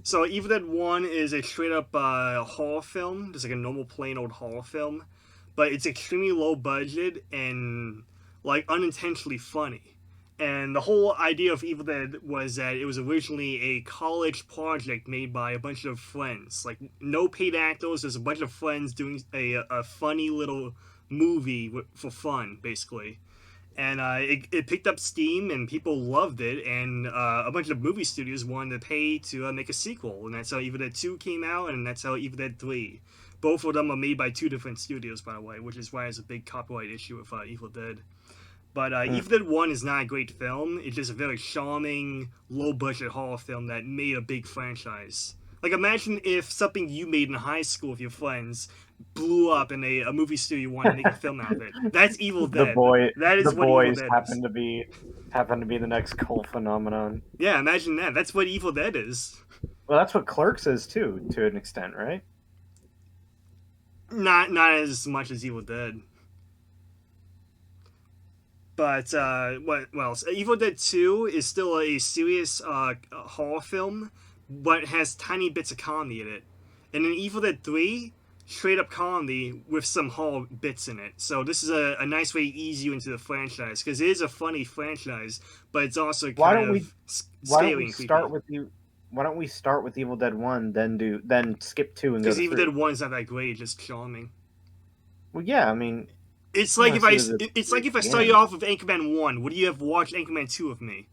So Evil Dead 1 is a straight up horror film, just like a normal plain old horror film, but it's extremely low budget and like unintentionally funny. And the whole idea of Evil Dead was that it was originally a college project made by a bunch of friends. Like, no paid actors, there's a bunch of friends doing a funny little movie for fun, basically. And it picked up steam and people loved it, and a bunch of movie studios wanted to pay to make a sequel, and that's how Evil Dead 2 came out, and that's how Evil Dead 3. Both of them are made by two different studios, by the way, which is why there's a big copyright issue with Evil Dead. But Evil Dead 1 is not a great film. It's just a very charming, low-budget horror film that made a big franchise. Like, imagine if something you made in high school with your friends blew up and a movie studio wanted to make a film out of it. That's Evil Dead. That is the what Evil boys Dead happen is. to be the next cult phenomenon. Yeah, imagine that. That's what Evil Dead is. Well, that's what Clerks is too, to an extent, right? Not as much as Evil Dead. But Evil Dead 2 is still a serious horror film, but has tiny bits of comedy in it. And in Evil Dead 3, straight up comedy with some horror bits in it. So this is a nice way to ease you into the franchise, because it is a funny franchise, but it's also kind of scary and creepy. Why don't we start with Evil Dead 1, then skip 2 and go to 3? Because Evil Dead 1 is not that great, it's just charming. Well, yeah, I mean... It's like if I start you off with Anchorman 1, would you have watched Anchorman 2 with me?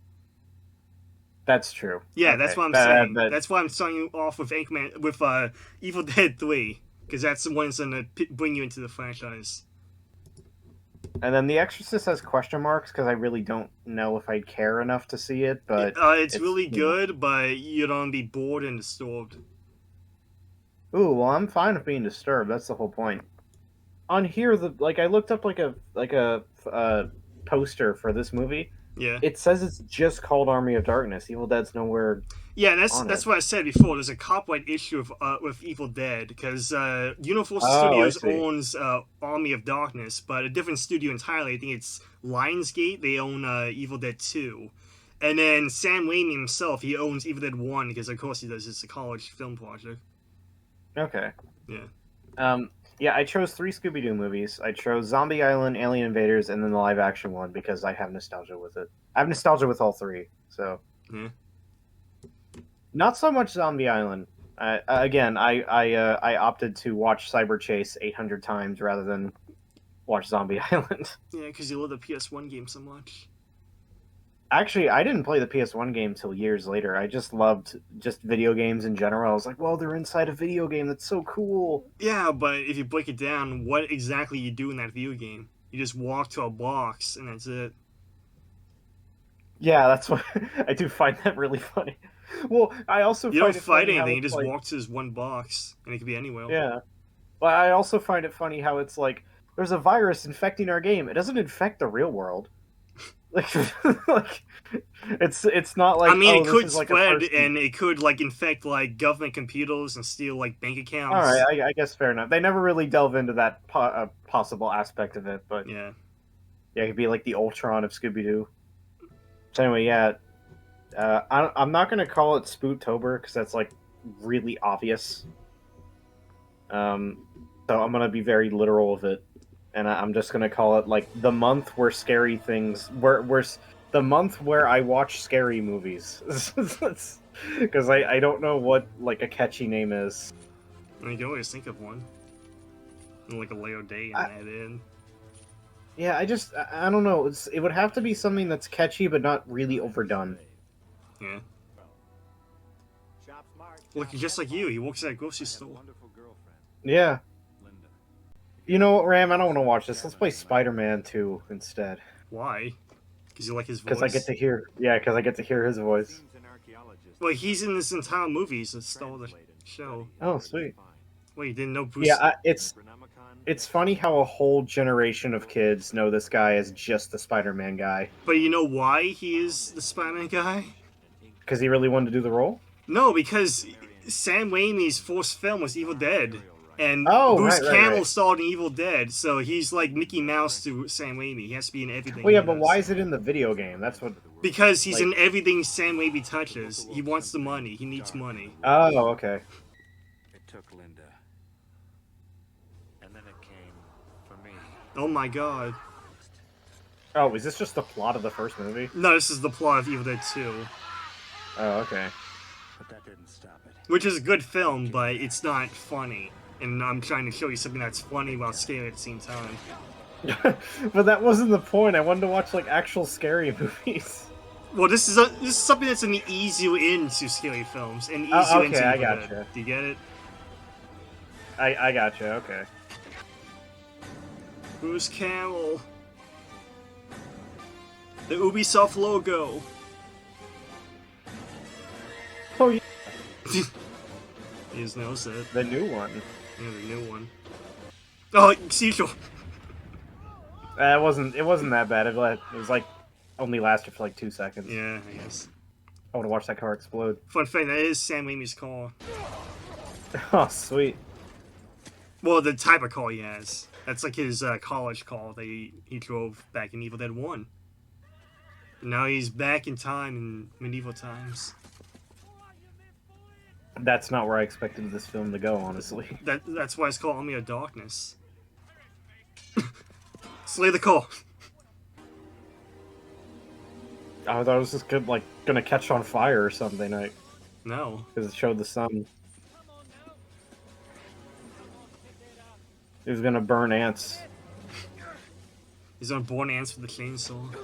That's true. Yeah, okay. That's what I'm saying. That's why I'm starting you off with Anchorman, with Evil Dead 3, because that's the one that's going to bring you into the franchise. And then The Exorcist has question marks, because I really don't know if I'd care enough to see it, but... It's really good, but you don't be bored and disturbed. Ooh, well, I'm fine with being disturbed, that's the whole point. On here, I looked up like a poster for this movie. Yeah. It says it's just called Army of Darkness. Evil Dead's nowhere. Yeah, that's what I said before. There's a copyright issue with Evil Dead because Universal Studios owns Army of Darkness, but a different studio entirely. I think it's Lionsgate. They own Evil Dead 2, and then Sam Raimi himself, he owns Evil Dead 1 because of course he does. It's a college film project. Okay. Yeah. Yeah, I chose 3 Scooby-Doo movies. I chose Zombie Island, Alien Invaders, and then the live-action one because I have nostalgia with it. I have nostalgia with all 3, so... Yeah. Not so much Zombie Island. Again, I opted to watch Cyber Chase 800 times rather than watch Zombie Island. Yeah, because you love the PS1 game so much. Actually, I didn't play the PS1 game till years later. I just loved video games in general. I was like, well, they're inside a video game. That's so cool. Yeah, but if you break it down, what exactly you do in that video game? You just walk to a box, and that's it. Yeah, that's what... I do find that really funny. Well, I also you don't fight anything. You just walk to this one box, and it could be anywhere. Yeah. Well, I also find it funny how it's like, there's a virus infecting our game. It doesn't infect the real world. Like, it's not like. I mean, it could spread, and it could infect government computers and steal bank accounts. All right, I guess fair enough. They never really delve into that possible aspect of it, but yeah, it could be like the Ultron of Scooby-Doo. So anyway, yeah, I'm not gonna call it Spooktober because that's really obvious. So I'm gonna be very literal with it. And I'm just gonna call it the month where scary things, where the month where I watch scary movies, because I don't know what a catchy name is. I mean, you can always think of one, and a Leo Day and add in. Yeah, I don't know. It would have to be something that's catchy but not really overdone. Yeah. Look, just like you, he works at a grocery store. Yeah. You know what, Ram? I don't want to watch this. Let's play Spider-Man 2 instead. Why? Because you like his voice? Because I get to hear his voice. Well, he's in this entire movie, so stole the show. Oh, sweet. Wait, you didn't know Bruce? Yeah, it's funny how a whole generation of kids know this guy as just the Spider-Man guy. But you know why he is the Spider-Man guy? Because he really wanted to do the role? No, because Sam Raimi's first film was Evil Dead. And Bruce Campbell starred in Evil Dead, so he's like Mickey Mouse to Sam Raimi. He has to be in everything. Well, yeah, but why is it in the video game? That's what. Because he's Like- in everything Sam Raimi touches. He wants the money. He needs money. Oh, okay. It took Linda. And then it came for me. Oh my god. Oh, is this just the plot of the first movie? No, this is the plot of Evil Dead 2. Oh, okay. But that didn't stop it. Which is a good film, but it's not funny. And I'm trying to show you something that's funny while scary at the same time. But that wasn't the point. I wanted to watch like actual scary movies. Well, this is something that's going to ease you into scary films and ease you Okay, into I Evil Dead. gotcha. Do you get it? I gotcha. Okay. Bruce Campbell. The Ubisoft logo. Oh, yeah. You just noticed it. The new one. Yeah, the new one. Oh, sequel. It wasn't that bad. It was like only lasted for like 2 seconds. Yeah, I guess. I want to watch that car explode. Fun fact, that is Sam Raimi's car. Oh, sweet. Well, the type of car he has. That's like his college car that he drove back in Evil Dead 1. And now he's back in time in medieval times. That's not where I expected this film to go, honestly. That's why it's called Army of Darkness. Slay the car. I thought it was just gonna catch on fire or something, No. because it showed the sun. It was gonna burn ants. He's on Born Ants with the chainsaw.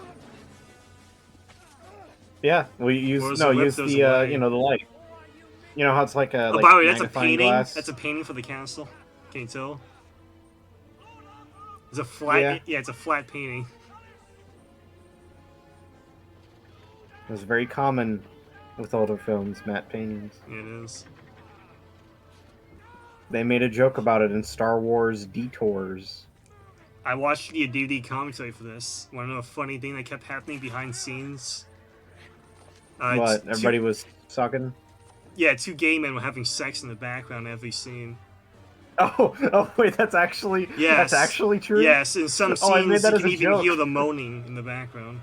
Yeah, we use Where's no the whip use goes the away? the light. You know how it's like a Oh, by the way, that's a magnifying painting. glass? That's a painting for the castle. Can you tell? It's a flat. Yeah, it's a flat painting. It was very common with older films, matte paintings. Yeah, it is. They made a joke about it in Star Wars Detours. I watched the DVD commentary for this. Want to know a funny thing that kept happening behind scenes? What? Everybody was sucking? Yeah, two gay men were having sex in the background every scene. Oh, wait, that's actually Yes. that's actually true? Yes, in some Oh, I scenes made that you as can a even joke. hear the moaning in the background.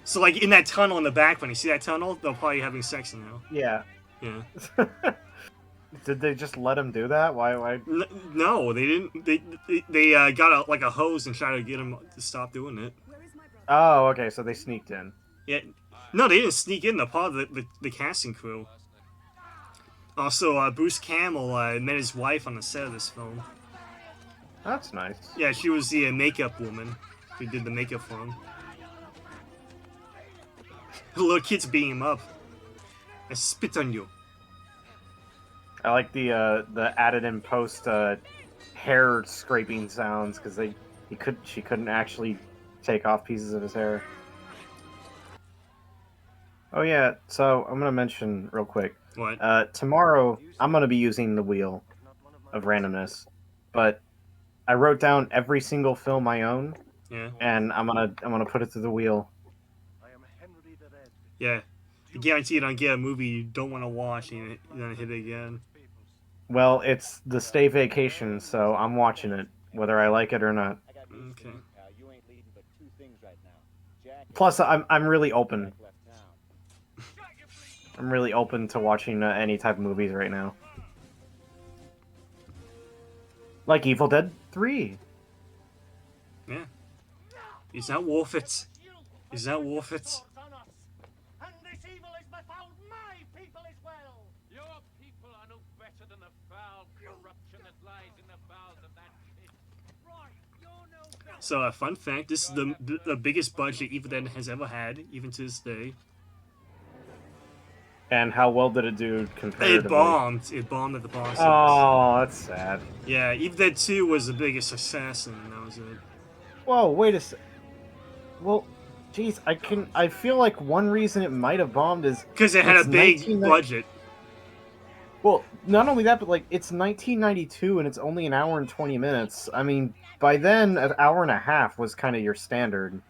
So, like, in that tunnel in the background, you see that tunnel? They're probably having sex in there. Yeah. Yeah. Did they just let him do that? Why? No, they didn't. They got a hose and tried to get him to stop doing it. Oh, okay, so they sneaked in. Yeah. No, they didn't sneak in. They're part of the casting crew. Also, Bruce Campbell met his wife on the set of this film. That's nice. Yeah, she was the makeup woman who did the makeup for him. The little kid's beating him up. I spit on you. I like the added in post hair scraping sounds because she couldn't actually take off pieces of his hair. Oh yeah, so I'm gonna mention real quick. What? Tomorrow I'm gonna be using the wheel of randomness, but I wrote down every single film I own, Yeah. and I'm gonna put it through the wheel. Yeah. I guarantee you don't get a movie you don't want to watch and you're gonna hit it again. Well, it's the stay vacation, so I'm watching it whether I like it or not. Okay. Plus, I'm really open. I'm really open to watching any type of movies right now. Like Evil Dead 3. Yeah. Is that worth it? Is that worth it? And this evil is before my people as well. Your people are no better than the foul corruption that lies in the bowels of that pit. Right, you're no better. So, fun fact: this is the biggest budget Evil Dead has ever had, even to this day. And how well did it do comparatively? It bombed. It bombed at the box office. Oh, that's sad. Yeah, Evil Dead 2 was the biggest success, and that was it. Whoa, wait a sec. Well, geez, I feel like one reason it might have bombed is Because it had a it's big 1990 budget. Well, not only that, but like it's 1992 and it's only an hour and 20 minutes. I mean, by then, an hour and a half was kind of your standard.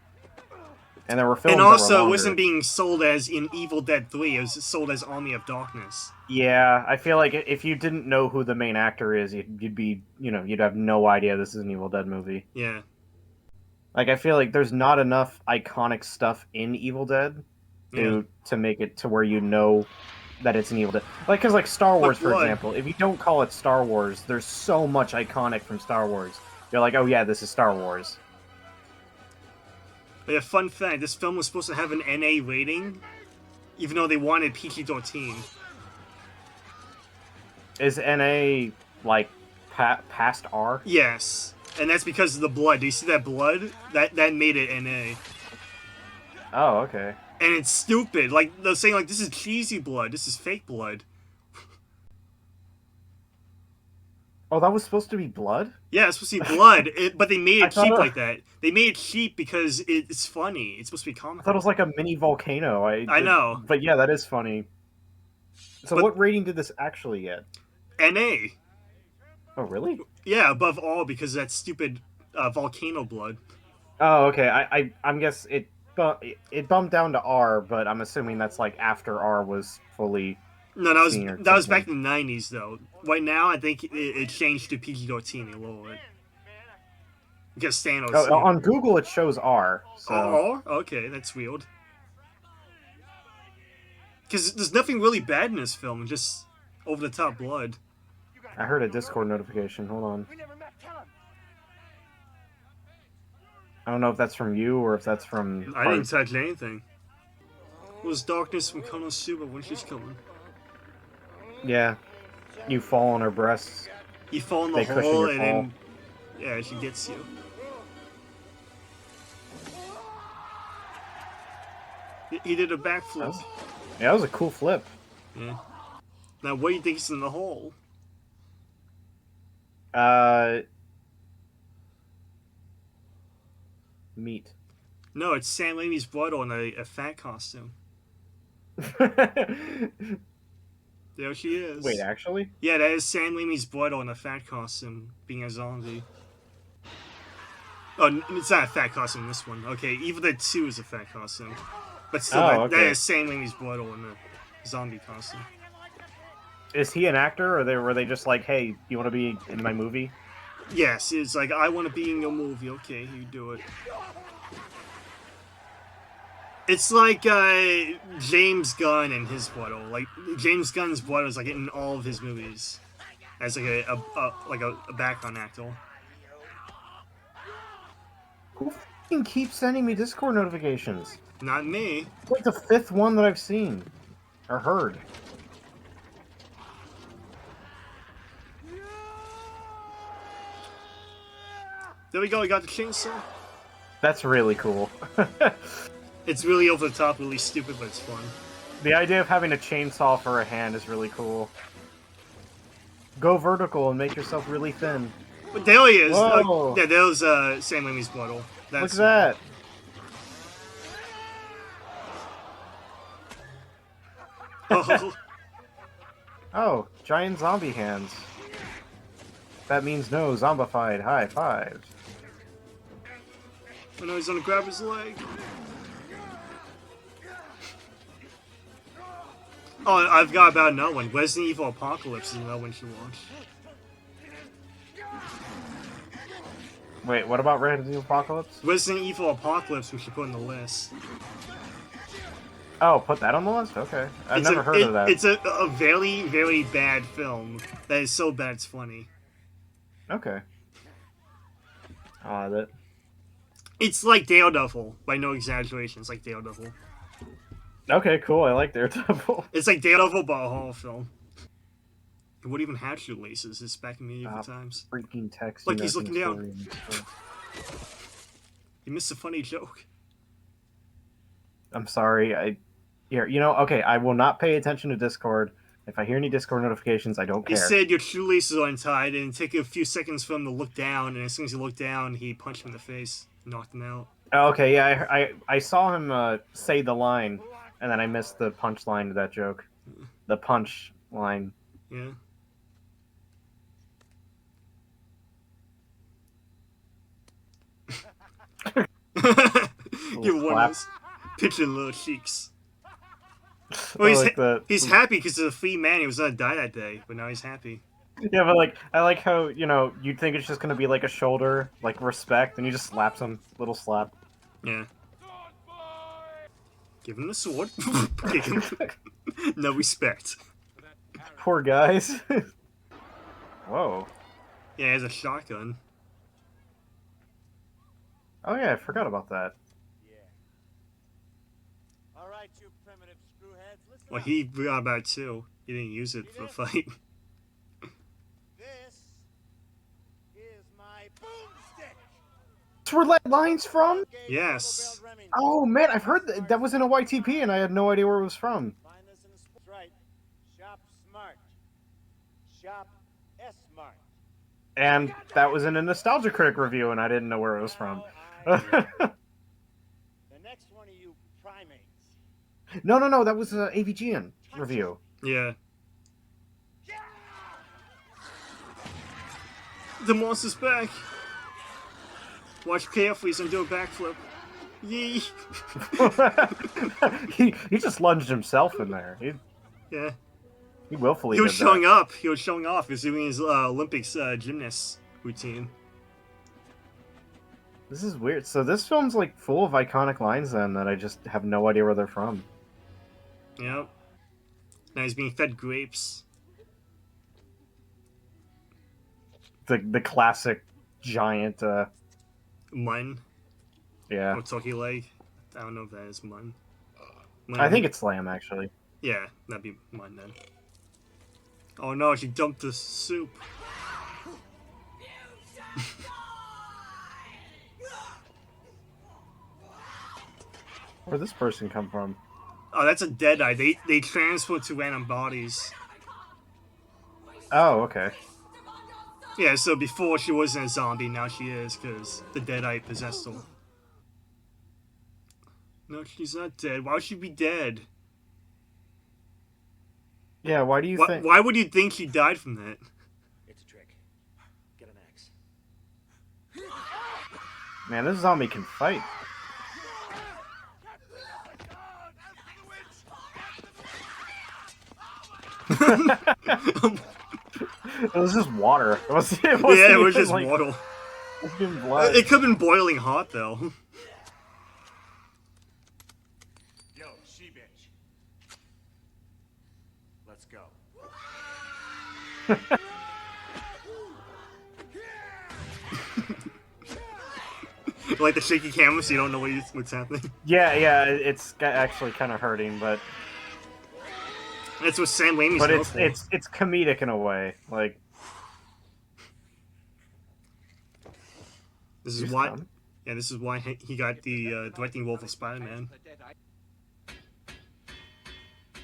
And there were films And that were also, it longer. wasn't being sold as in Evil Dead 3, it was sold as Army of Darkness. Yeah, I feel like if you didn't know who the main actor is, you'd be, you'd have no idea this is an Evil Dead movie. Yeah. Like, I feel like there's not enough iconic stuff in Evil Dead to make it to where you know that it's an Evil Dead. Like, because, like, Star Wars, for blood. example, if you don't call it Star Wars, there's so much iconic from Star Wars. You're like, oh yeah, this is Star Wars. But yeah, fun fact, this film was supposed to have an NA rating, even though they wanted PG-13. Is NA, like, past R? Yes. And that's because of the blood. Do you see that blood? That made it NA. Oh, okay. And it's stupid. Like, they're saying, like, this is cheesy blood. This is fake blood. Oh, that was supposed to be blood? Yeah, it's supposed to be blood, but they made I it thought cheap it- like that. They made it cheap because it's funny. It's supposed to be I comical. thought it was like a mini volcano. I know. But yeah, that is funny. So But- what rating did this actually get? NA. Oh, really? Yeah, above all because of that stupid volcano blood. Oh, okay. I'm guess it bumped down to R, but I'm assuming that's like after R was fully. No, that was Senior that was something. back in the 90s though. Right now, I think it changed to PG-13 a little bit. Because Thanos. Oh, on Google it shows R. So Oh, okay, that's weird. Because there's nothing really bad in this film, just over the top blood. I heard a Discord notification. Hold on. We never met. Tell him. I don't know if that's from you or if that's from. I didn't touch anything. It was darkness from Konosuba when she's coming. Yeah, you fall on her breasts. You fall in the They cushion hole your and then, yeah, she gets you. He did a backflip. Yeah, that was a cool flip. Yeah. Now, what do you think's in the hole? Meat. No, it's Sam Raimi's blood on a fat costume. There she is. Wait, actually? Yeah, that is Sam Raimi's blood on a fat costume, being a zombie. Oh, it's not a fat costume in this one. Okay, Evil Dead 2 is a fat costume. But still, Oh, that okay. is Sam Raimi's blood on the zombie costume. Is he an actor, or were they just like, hey, you want to be in my movie? Yes, it's like, I want to be in your movie. Okay, you do it. It's like James Gunn and his blood. Like, James Gunn's blood is like in all of his movies. As like a background actor. Who f***ing keeps sending me Discord notifications? Not me. It's like the 5th one that I've seen. Or heard. There we go, we got the chainsaw. That's really cool. It's really over the top, really stupid, but it's fun. The idea of having a chainsaw for a hand is really cool. Go vertical and make yourself really thin. But there he is. Whoa. Yeah, there's Sam Raimi's blood. Look at that. Oh, Oh, giant zombie hands. That means no zombified high fives. I know he's gonna grab his leg. Oh, I've got about another one. Resident Evil Apocalypse is another one you watch. Wait, what about Resident Evil Apocalypse? Resident Evil Apocalypse we should put on the list. Oh, put that on the list? Okay. I've It's never heard of that. It's a very, very bad film that is so bad it's funny. Okay. I'll add it. It's like Daredevil, by no exaggeration. It's like Daredevil. Okay, cool. I like Daredevil. It's like Daredevil, but a horror film. It would even have shoelaces. It's back in medieval Stop. times. Freaking text. Look, he's looking down. You missed a funny joke. I'm sorry. Here, okay, I will not pay attention to Discord. If I hear any Discord notifications, I don't He care. said your shoelaces are untied, and take a few seconds for him to look down, and as soon as he looked down, he punched him in the face, knocked him out. Okay, yeah, I saw him say the line, and then I missed the punchline to that joke. The punch line. Yeah. Your one clap. was pitching little cheeks. I Well, like that. he's happy because he's a free man. He was gonna die that day, but now he's happy. Yeah, but like I like how you'd think it's just gonna be like a shoulder, like respect, and he just slaps him, little slap. Yeah. Give him the sword. Kick him. No respect. Poor guys. Whoa. Yeah, he has a shotgun. Oh yeah, I forgot about that. Yeah. All right, you primitive screwheads, listen Well, up. he forgot about it too. He didn't use it for the fight. This is my boomstick. That's where that line's from? Yes. Oh man, I've heard that was in a YTP, and I had no idea where it was from. Find this in the right. Shop smart. Shop S-smart. And that was in a Nostalgia Critic review, and I didn't know where it was from. The next one of you primates. No, that was an AVGN review. Yeah. The monster's back. Watch carefully, he's gonna do a backflip. Yee. he just lunged himself in there. Yeah. He willfully He was did showing that. up. He was showing off. He was doing his Olympics gymnast routine. This is weird. So this film's like full of iconic lines then that I just have no idea where they're from. Yep. Now he's being fed grapes. The classic giant Mun. yeah. Or turkey leg. I don't know if that is mun. I think it's lamb actually. Yeah, that'd be mun then. Oh no, she dumped the soup. Where'd this person come from? Oh, that's a Deadeye. They transfer to random bodies. Oh, okay. Yeah, so before she wasn't a zombie, now she is, because the Deadeye possessed her. No, she's not dead. Why would she be dead? Yeah, why do you think... Why would you think she died from that? It's a trick. Get an axe. Man, this zombie can fight. It was just water. It wasn't Yeah, it was even, just like, water. It wasn't even blood. It could have been boiling hot, though. Yo, she-bitch. Let's go. Like the shaky camera, so you don't know what's happening. Yeah, it's actually kind of hurting, but That's what Sam Raimi's known for. it's comedic in a way. Like This is why. Yeah, this is why he got the directing role for Spider-Man.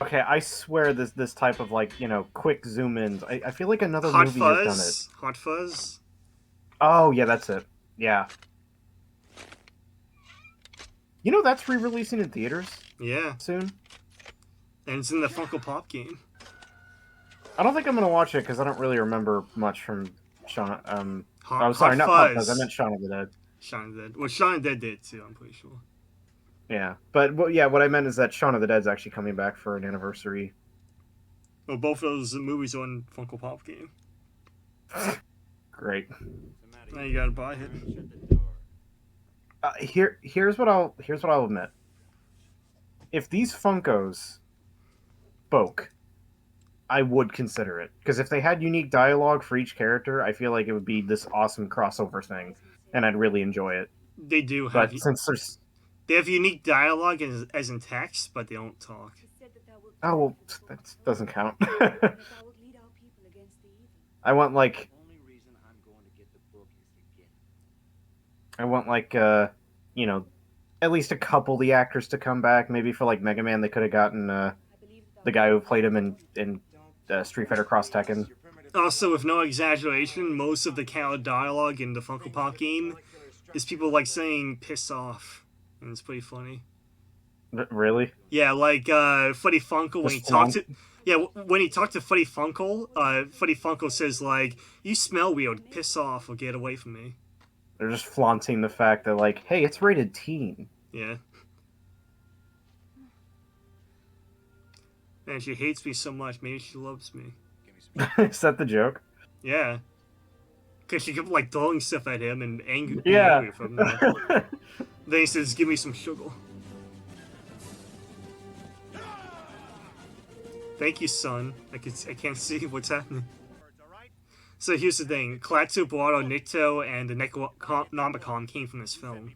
Okay, I swear this type of like quick zoom ins. I feel like another Hot movie has done it. Fuzz. Hot Fuzz. Oh yeah, that's it. Yeah. That's re-releasing in theaters Yeah, soon. and it's in the Funko Pop game. I don't think I'm gonna watch it because I don't really remember much from Shaun. Hot Sorry, not Fuzz. Hot Fuzz. I meant Shaun of the Dead. Shaun of the Dead. Well, Shaun of the Dead did too. I'm pretty sure. Yeah, but what I meant is that Shaun of the Dead's actually coming back for an anniversary. Well, both of those movies are in Funko Pop game. Great. Now you gotta buy it. Here's what I'll admit. If these Funkos spoke, I would consider it, because if they had unique dialogue for each character, I feel like it would be this awesome crossover thing, and I'd really enjoy it. They do have. But since there's They have unique dialogue as in text, but they don't talk. well, that doesn't count. I want like Only reason I'm going to get the book is to get it. I want like at least a couple of the actors to come back. Maybe for like Mega Man, they could have gotten the guy who played him in Street Fighter Cross Tekken. Also, with no exaggeration, most of the counter dialogue in the Funko Pop game is people like saying "piss off," and it's pretty funny. Really? Yeah, like Freddy Funko when he talked to when he talked to Freddy Funko says like, "You smell weird, piss off or get away from me." They're just flaunting the fact that like, hey, it's rated teen. Yeah. And she hates me so much, maybe she loves me. Is that the joke? Yeah. Because she kept, like, throwing stuff at him and being Yeah. angry with him. Then he says, give me some sugar. Thank you, son. I can't see what's happening. So here's the thing. Klaatu, Barado, Nikto, and the Necronomicon came from this film.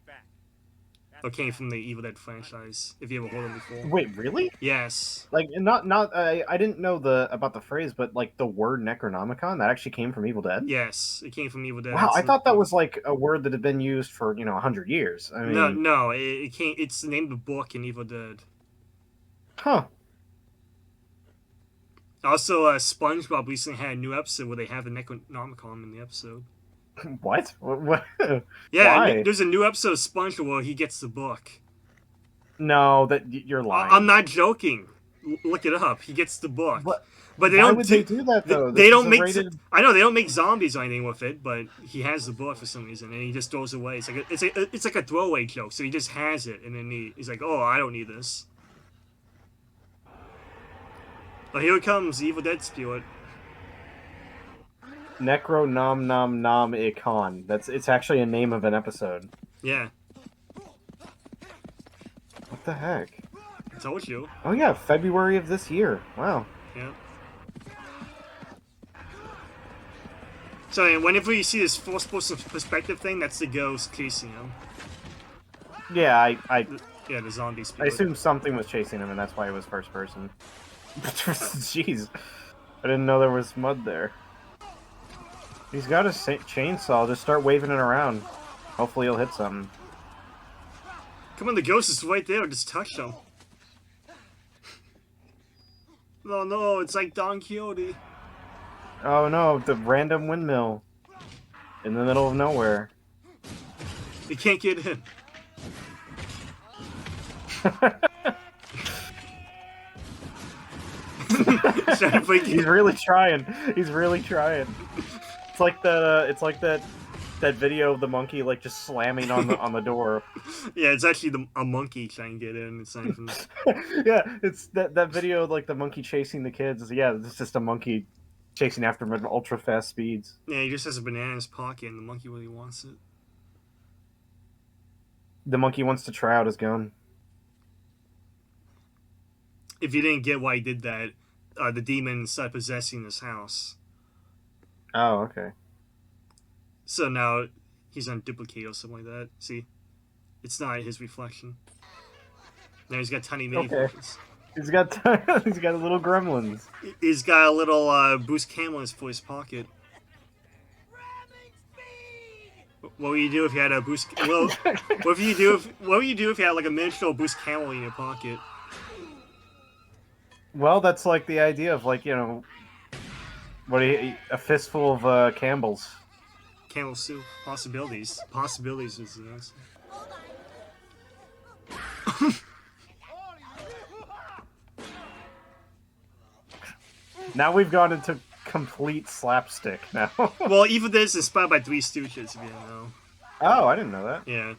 Or came from the Evil Dead franchise, if you ever heard them before. Wait, really? Yes. Like, I didn't know about the phrase, but like the word Necronomicon that actually came from Evil Dead. Yes, it came from Evil Dead. Wow, I thought that was like a word that had been used for 100 years. I mean, no, it came. It's the name of the book in Evil Dead. Huh. Also, SpongeBob recently had a new episode where they have the Necronomicon in the episode. What? What? Yeah, Why? there's a new episode of SpongeBob where he gets the book. No, you're lying. I'm not joking. Look it up. He gets the book. What? But they Why don't. would they do that though? They This don't is a make. rated- I know they don't make zombies or anything with it, but he has the book for some reason, and he just throws it away. It's like a throwaway joke. So he just has it, and then he's like, "Oh, I don't need this." But here it comes, the Evil Dead spirit. Necro Nom Nom Nom Icon. It's actually a name of an episode. Yeah, What the heck? I told you. Oh yeah, February of this year. Wow. Yeah. So whenever you see this first-person perspective thing, that's the ghost chasing him. Yeah, Yeah, the zombie I spirit. assumed something was chasing him, and that's why it was first person. Jeez, I didn't know there was mud there. He's got a chainsaw. Just start waving it around. Hopefully, he'll hit something. Come on, the ghost is right there. Just touch him. No, no, it's like Don Quixote. Oh no, the random windmill in the middle of nowhere. You can't get in. He's really trying. He's really trying. It's like that video of the monkey like just slamming on the door. Yeah, it's actually a monkey trying to get in. It's not even... Yeah, it's that video of like the monkey chasing the kids. Yeah, it's just a monkey chasing after him at ultra fast speeds. Yeah, he just has a banana in his pocket, and the monkey really wants it. The monkey wants to try out his gun. If you didn't get why he did that, the demon started possessing this house. Oh, okay. So now he's on duplicate or something like that. See? It's not his reflection. Now he's got tiny mini versions. He's got he's got little gremlins. He's got a little boost camo for his pocket. What would you do if you had a boost? Well, what would you do if you had like a miniature boost camo in your pocket? Well, that's like the idea of like a fistful of Campbell's. Camel soup. Possibilities. Possibilities is the answer. Now we've gone into complete slapstick now. Well, even this is inspired by Three Stooges, if you didn't know. Oh, I didn't know that. Yeah.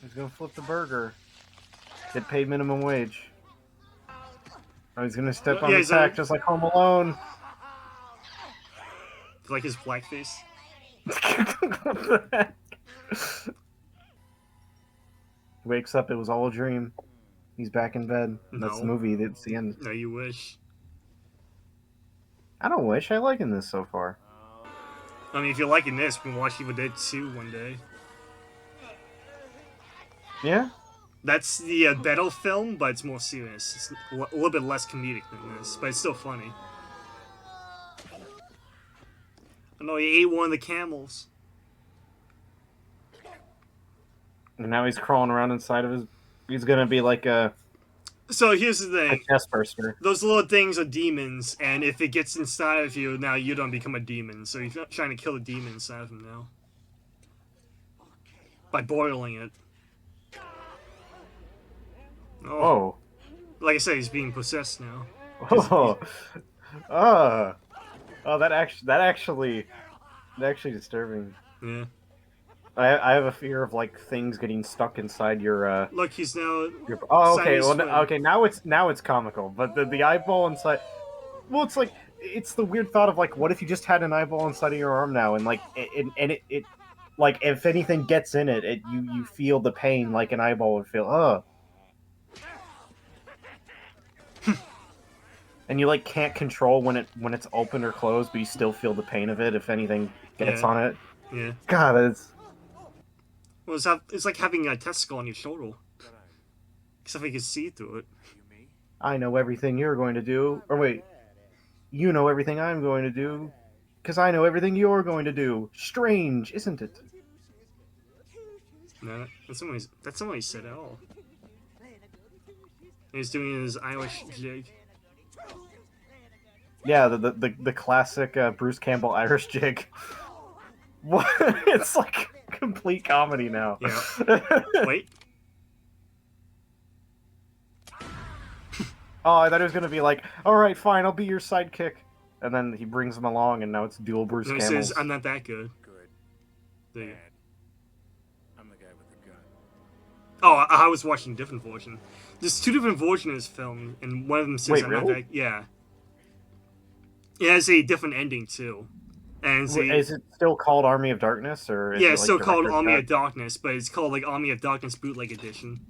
He's gonna flip the burger. Get paid minimum wage. Oh, he's gonna step on the sack just like Home Alone. Like his blackface. What the heck? Wakes up, it was all a dream. He's back in bed. That's the movie. That's the end. No, you wish. I don't wish. I liking this so far. I mean, if you're liking this, we can watch Evil Dead 2 one day. Yeah? That's the Battle film, but it's more serious. It's a little bit less comedic than this, but it's still funny. I know he ate one of the camels. And now he's crawling around inside of his... He's gonna be like a... So here's the a thing. chest burster. Those little things are demons, and if it gets inside of you, now you don't become a demon. So you're not trying to kill the demon inside of him now. By boiling it. Oh. Like I said, he's being possessed now. Oh. Oh, that actually disturbing. Yeah. I have a fear of like things getting stuck inside your Look, he's now. oh, okay. Siamese Well, twin. okay. Now it's comical, but the eyeball inside. Well, it's like it's the weird thought of like, what if you just had an eyeball inside of your arm now, and like, it like if anything gets in it, you feel the pain like an eyeball would feel. And you like can't control when it's open or closed, but you still feel the pain of it if anything gets Yeah. on it. Yeah. God, it's Well, it's like having a testicle on your shoulder. Except you can see through it. I know everything you're going to do. Or wait, you know everything I'm going to do, because I know everything you're going to do. Strange, isn't it? No, that's not what he said at all. He's doing his Irish jig. Yeah, the classic Bruce Campbell Irish jig. What? It's like complete comedy now. Yeah. Wait. Oh, I thought it was gonna be like, all right, fine, I'll be your sidekick, and then he brings him along, and now it's dual Bruce No, he Campbells. says, I'm not that good. Good. There you go. Bad. I'm the guy with the gun. Oh, I was watching a different version. There's two different versions of this film, and one of them says Wait, I'm not really? that. Yeah. It has a different ending too, and it's Is it still called Army of Darkness, or is yeah, it it's like still called Director's Army Cut? of Darkness, but it's called like Army of Darkness Bootleg Edition.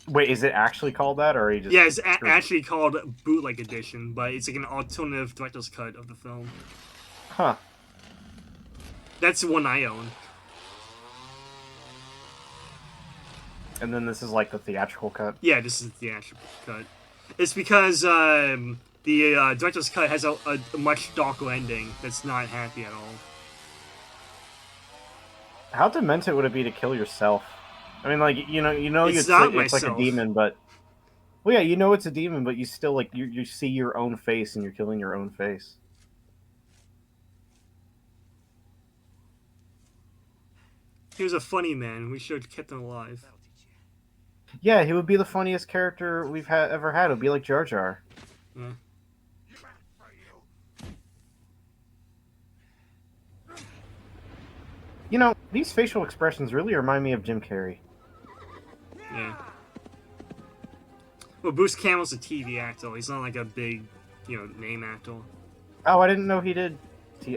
Wait, is it actually called that, or are you just? Yeah, it's actually called Bootleg Edition, but it's like an alternative director's cut of the film. Huh. That's the one I own. And then this is like the theatrical cut. Yeah, this is the theatrical cut. It's because the director's cut has a much darker ending that's not happy at all. How demented would it be to kill yourself? I mean, like It's not it's like a myself. demon, but well, yeah, you know it's a demon, but you still like you see your own face and you're killing your own face. He was a funny man. We should have kept him alive. Yeah, he would be the funniest character we've ever had. It would be like Jar Jar. Yeah. You know, these facial expressions really remind me of Jim Carrey. Yeah. Well, Bruce Campbell's a TV actor. He's not like a big, name actor. Oh, I didn't know he did.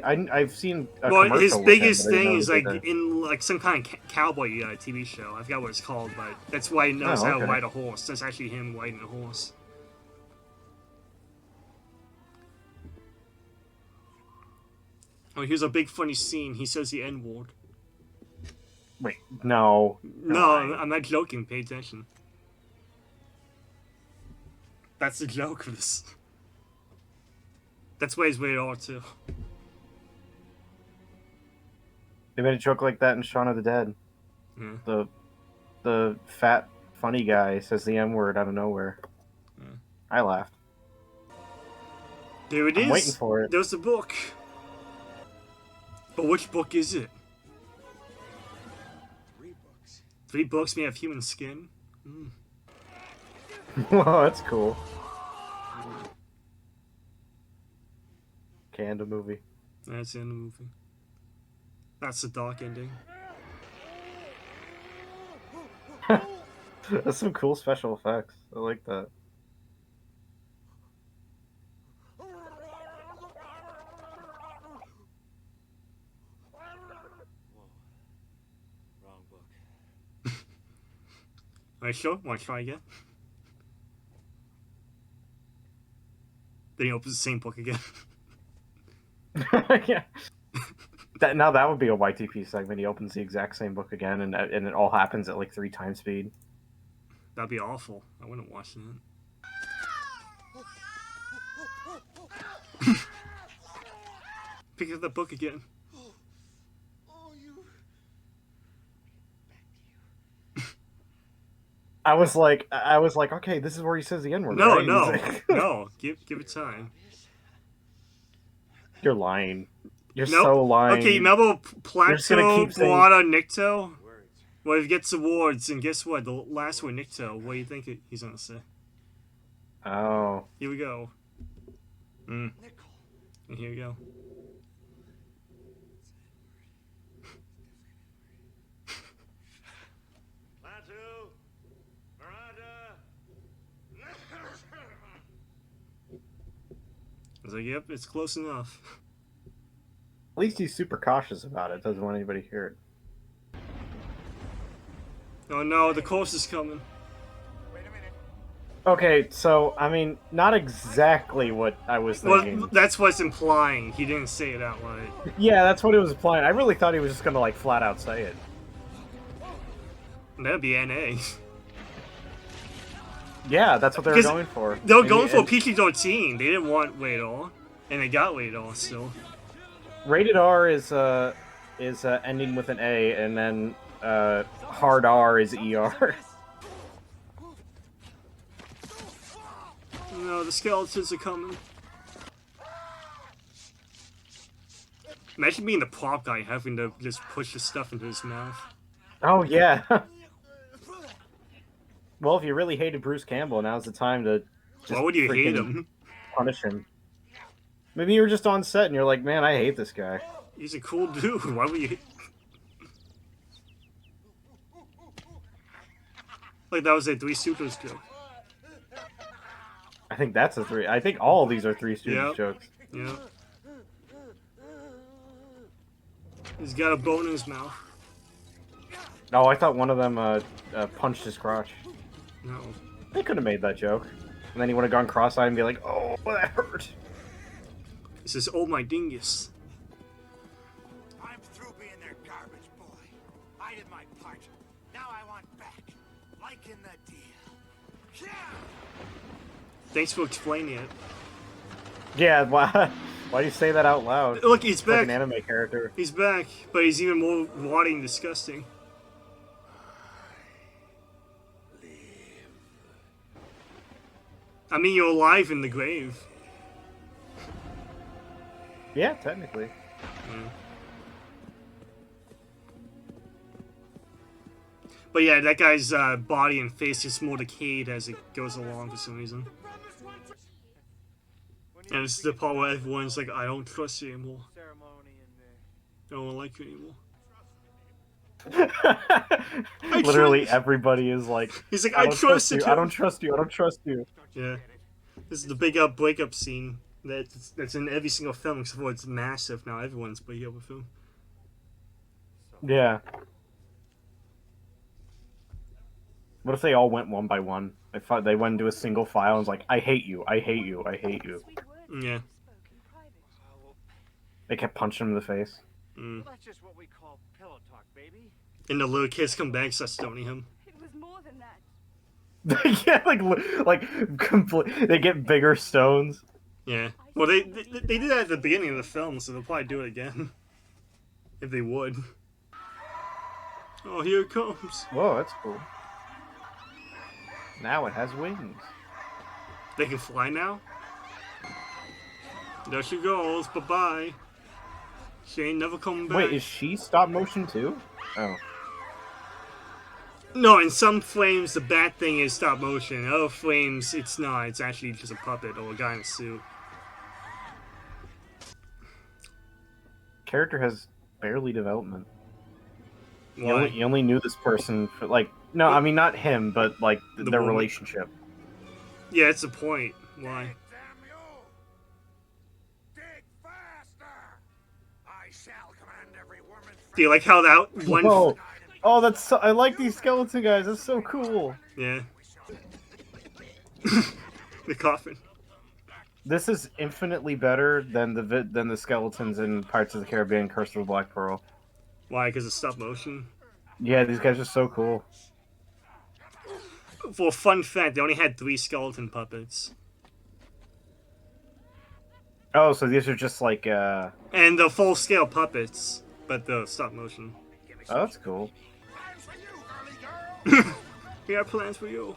I've seen a Well, commercial his with biggest him, but I didn't thing know is he like did that. in like some kind of cowboy TV show. I forgot what it's called, but that's why he knows Oh, how to okay. ride a horse. That's actually him riding a horse. Oh, here's a big funny scene. He says the N-word. Wait, no. No, I'm not joking. Pay attention. That's the joke of this. That's why he's rated R too. They made a joke like that in Shaun of the Dead. Yeah. The fat funny guy says the M word out of nowhere. Yeah. I laughed. There it I'm is. waiting for it. There's the book. But which book is it? 3 books. 3 books made of human skin? Mm. Whoa, that's cool. Okay, end of movie. That's the end of the movie. That's the dark ending. That's some cool special effects. I like that. Wrong book. Are you sure? Want to try again? Then he opens the same book again. Yeah. That would be a YTP segment. He opens the exact same book again, and it all happens at like 3 times speed. That'd be awful. I wouldn't watch that. Pick up the book again. I was like, okay, this is where he says the N word. No, right? no, He's like, no. Give it time. You're lying. You're Nope. so lying. Okay, remember You're just gonna Plato, keep saying- Boada, Nicto? Words. Well, he gets awards, and guess what? The last one, Nicto. What do you think he's gonna say? Oh. Here we go. And here we go. Latu. Miranda. was like, yep, it's close enough. At least he's super cautious about it. Doesn't want anybody to hear it. Oh no, the course is coming. Wait a minute. Okay, so I mean, not exactly what I was thinking. Well, that's what's implying. He didn't say it out loud. Yeah, that's what it was implying. I really thought he was just gonna like flat out say it. That'd be NA. Yeah, that's what they were Because going for. They were And- going for and PG-13. They didn't want rated R, and they got rated R still. Rated R is ending with an A, and then hard R is ER. No, the skeletons are coming. Imagine being the prop guy having to just push the stuff into his mouth. Oh yeah. Well, if you really hated Bruce Campbell, now's the time to just Why would you hate freaking him? punish him. Maybe you were just on set and you're like, man, I hate this guy. He's a cool dude. Why would you? Like that was a Three Stooges joke. I think that's a three. I think all of these are Three Stooges Yep. jokes. Yeah. He's got a bone in his mouth. Oh, I thought one of them punched his crotch. No. They could have made that joke. And then he would have gone cross-eyed and be like, oh, that hurt. He says, "Oh my dingus." I'm through being their garbage boy. I did my part. Now I want back. Like in the deal. Yeah! Thanks for explaining it. Yeah, why do you say that out loud? Look, he's It's like back. an anime character. He's back, but he's even more rotting and disgusting. I mean, you're alive in the grave. Yeah, technically. But yeah, that guy's body and face is more decayed as it goes along for some reason. And it's the part where everyone's like, I don't trust you anymore. Ceremony and I don't like you anymore. Literally everybody is like, He's like, I I don't trust you. you. I don't trust you. I don't trust you. Yeah. This is the big up breakup scene that's in every single film except for it's massive now. Everyone's breaking up with him. Yeah. What if they all went one by one? They went into a single file and was like, I hate you, I hate you, I hate you. Yeah. They kept punching him in the face. Mm. well, that's just what we call pillow talk, baby. And the little kids come back and start stoning him. It was more than that. Yeah, complete. They get bigger stones. Yeah. Well, they did that at the beginning of the film, so they'll probably do it again. If they would. Oh, here it comes. Whoa, that's cool. Now it has wings. They can fly now? There she goes. Bye-bye. She ain't never coming back. Wait, is she stop motion too? Oh. No, in some frames, the bat thing is stop motion. In other frames, it's not. It's actually just a puppet or a guy in a suit. Character has barely development. Why? You only knew this person for, like, no, I mean, not him, but, like, The their woman. relationship. Yeah, that's the point. Why? Damn you! Dig faster! I shall command every woman. Do you like how that one... Whoa! Oh, that's so, I like these skeleton guys, that's so cool! Yeah. The coffin. This is infinitely better than the skeletons in Pirates of the Caribbean Curse of the Black Pearl. Why? Because it's stop motion? Yeah, these guys are so cool. For a fun fact, they only had 3 skeleton puppets. Oh, so these are just like, And the full-scale puppets, but the stop motion. oh, that's cool. We got plans for you.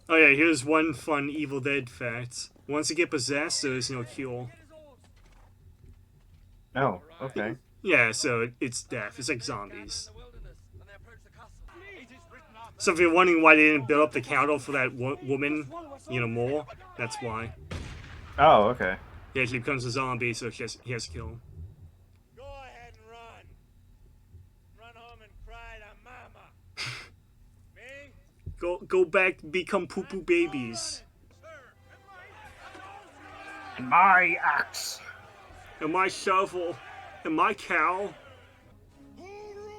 Oh yeah, here's one fun Evil Dead fact. Once you get possessed, there is no cure. Oh, okay. Yeah, so it's death. It's like zombies. So if you're wondering why they didn't build up the counter for that woman, you know, more, that's why. Oh, okay. Yeah, she becomes a zombie, so he has to kill him. Go ahead and run. Run home and cry to mama. Me? Go back, become poo poo babies. My axe. And my shovel. And my cow.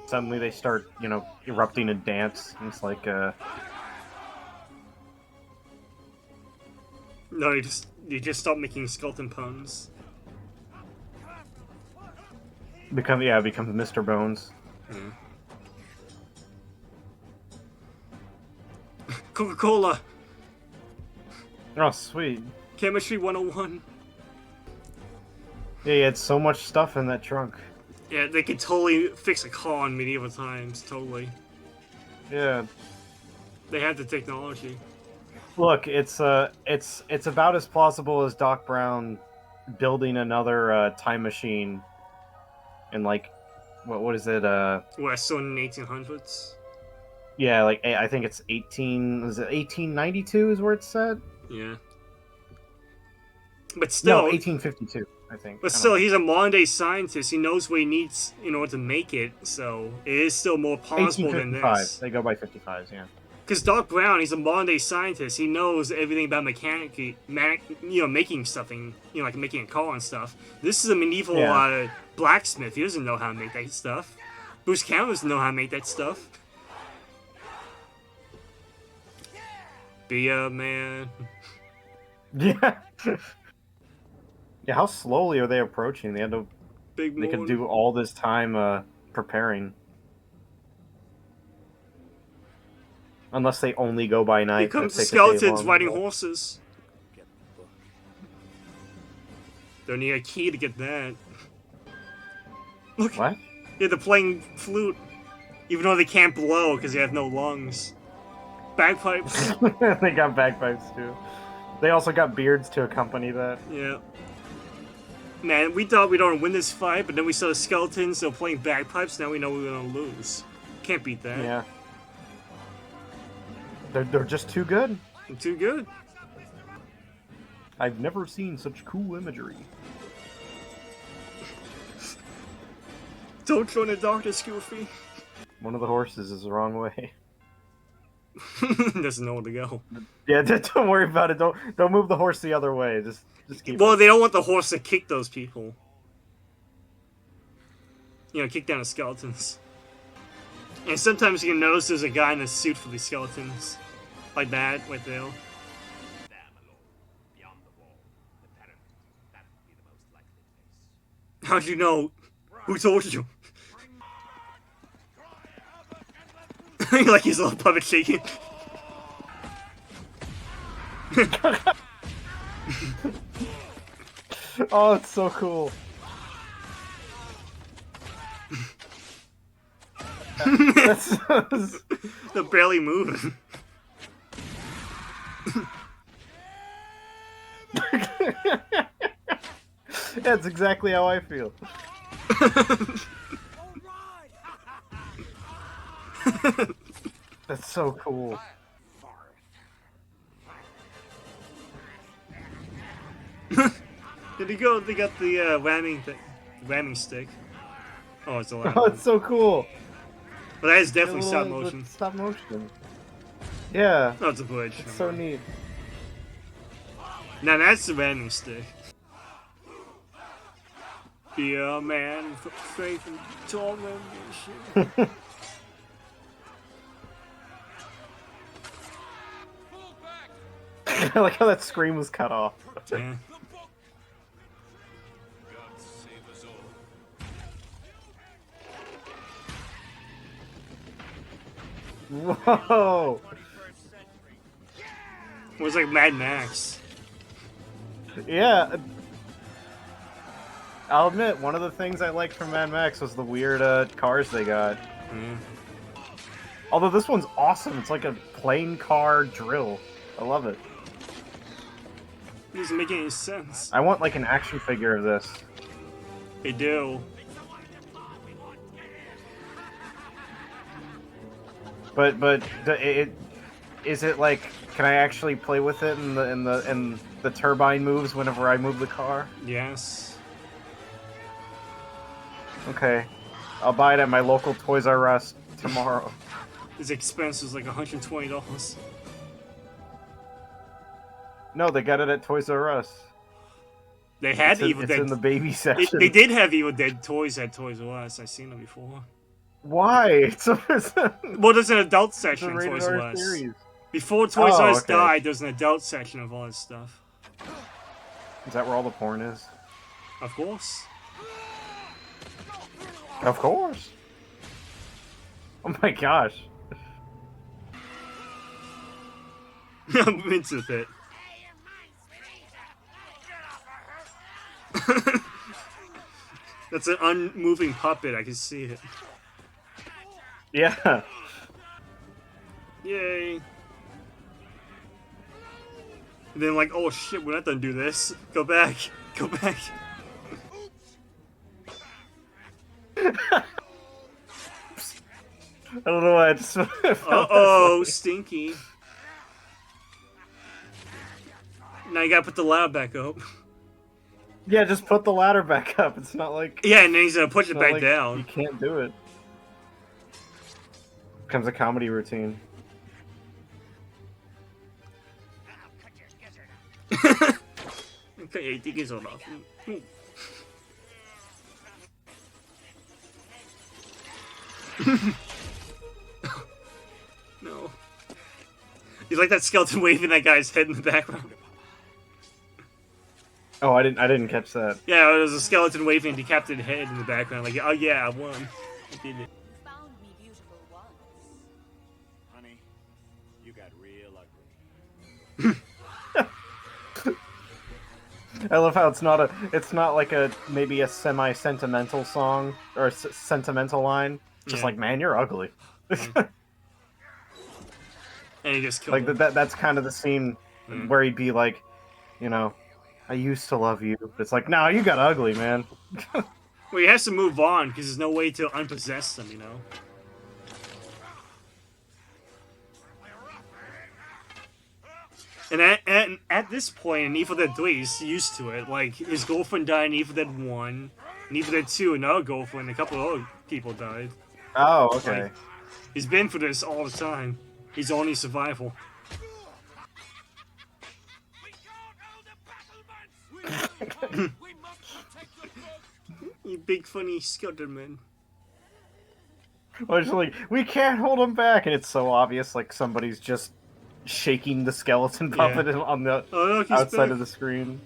Suddenly they start, you know, erupting in dance. And it's like, No, you just stop making skeleton puns. becomes Mr. Bones. Coca-Cola. Oh, sweet. Chemistry 101. Yeah, he had so much stuff in that trunk. Yeah, they could totally fix a car in medieval times. Totally. Yeah. They have the technology. Look, it's about as plausible as Doc Brown building another time machine in like what is it? What, still in the 1800s? Yeah, like I think it's 1892 is where it's set. Yeah. But No, still, 1852, I think. But I don't still, know. he's a modern day scientist. He knows what he needs in order to make it, so it is still more possible than 1855. this. They go by 55s, yeah. Because Doc Brown, he's a modern day scientist. He knows everything about making stuff, and, like making a car and stuff. This is a medieval Yeah. blacksmith. He doesn't know how to make that stuff. Bruce Campbell doesn't know how to make that stuff. Be a man. Yeah. Yeah, how slowly are they approaching? They could do all this time preparing. Unless they only go by night. Here comes the that'd take a day skeletons long. riding horses. Don't need a key to get that. Look, What? yeah, they're playing flute, even though they can't blow because they have no lungs. Bagpipes. They got bagpipes too. They also got beards to accompany that. Yeah. Man, we thought we'd win this fight, but then we saw the skeletons, so playing bagpipes, now we know we're gonna lose. Can't beat that. Yeah. They're just too good. They're too good. I've never seen such cool imagery. Don't join the darkness, Goofy. One of the horses is the wrong way. Doesn't know where to go. Yeah, don't worry about it. Don't move the horse the other way. Just keep Well, it. they don't want the horse to kick those people. Kick down the skeletons. And sometimes you can notice there's a guy in a suit for these skeletons. Like that, right there. There, my lord. Beyond the wall. Apparently, that would be the most likely place. How'd you know? Who told you? Like his little puppet shaking. Oh, it's so cool. They're barely moving. That's exactly how I feel. That's so cool. Did he go? They got the ramming stick. Oh, it's a lot. Oh, it's so cool. Well, that is definitely stop motion. Stop motion. Yeah. Oh, it's a bridge. It's so neat. Now that's the ramming stick. Be a man with faith and torment and shit. I like how that scream was cut off. Yeah. Whoa! It was like Mad Max. Yeah. I'll admit, one of the things I liked from Mad Max was the weird cars they got. Mm. Although this one's awesome. It's like a plane car drill. I love it. It doesn't make any sense. I want like an action figure of this. They do. But is it like, can I actually play with it in the turbine moves whenever I move the car? Yes. Okay. I'll buy it at my local Toys R Us tomorrow. His expense was like $120. No, they got it at Toys R Us. They had It's in, Evil it's Dead. in the baby section. They did have Evil Dead toys at Toys R Us. I've seen them before. Why? Well, there's an adult It's a section in rated Toys R R Us. series. Before Toys R Us okay. died, there's an adult section of all this stuff. Is that where all the porn is? Of course. Of course. Oh my gosh. I'm into it. That's an unmoving puppet. I can see it. Yeah. Yay. And then like, oh shit, we're not done do this. Go back. Go back. I don't know why I just felt Uh-oh, stinky. Now you gotta put the ladder back up. Yeah, just put the ladder back up. It's not like Yeah, and then he's gonna push it's it not back like down. You can't do it. Becomes a comedy routine. Okay, I think it's all off. No. You like that skeleton waving that guy's head in the background? Oh, I didn't catch that. Yeah, there's a skeleton waving a decapitated head in the background. Like, oh yeah, I won. I did it. Found me beautiful once. Honey, you got real ugly. I love how it's not like a maybe a semi-sentimental song or a sentimental line. Just Yeah. like, man, you're ugly. And he just killed Like him. that's kind of the scene where he'd be like, you know, I used to love you. But it's like, no, you got ugly, man. Well, he has to move on because there's no way to unpossess them, you know? And at this point in Evil Dead 3, he's used to it. Like, his girlfriend died in Evil Dead 1. In Evil Dead 2, another girlfriend, a couple of other people died. Oh, okay. Like, he's been through this all the time. He's only survival. You big funny skeleton man. Well, it's like, we can't hold him back, and it's so obvious, like somebody's just shaking the skeleton puppet on the Oh look, he's outside back. of the screen.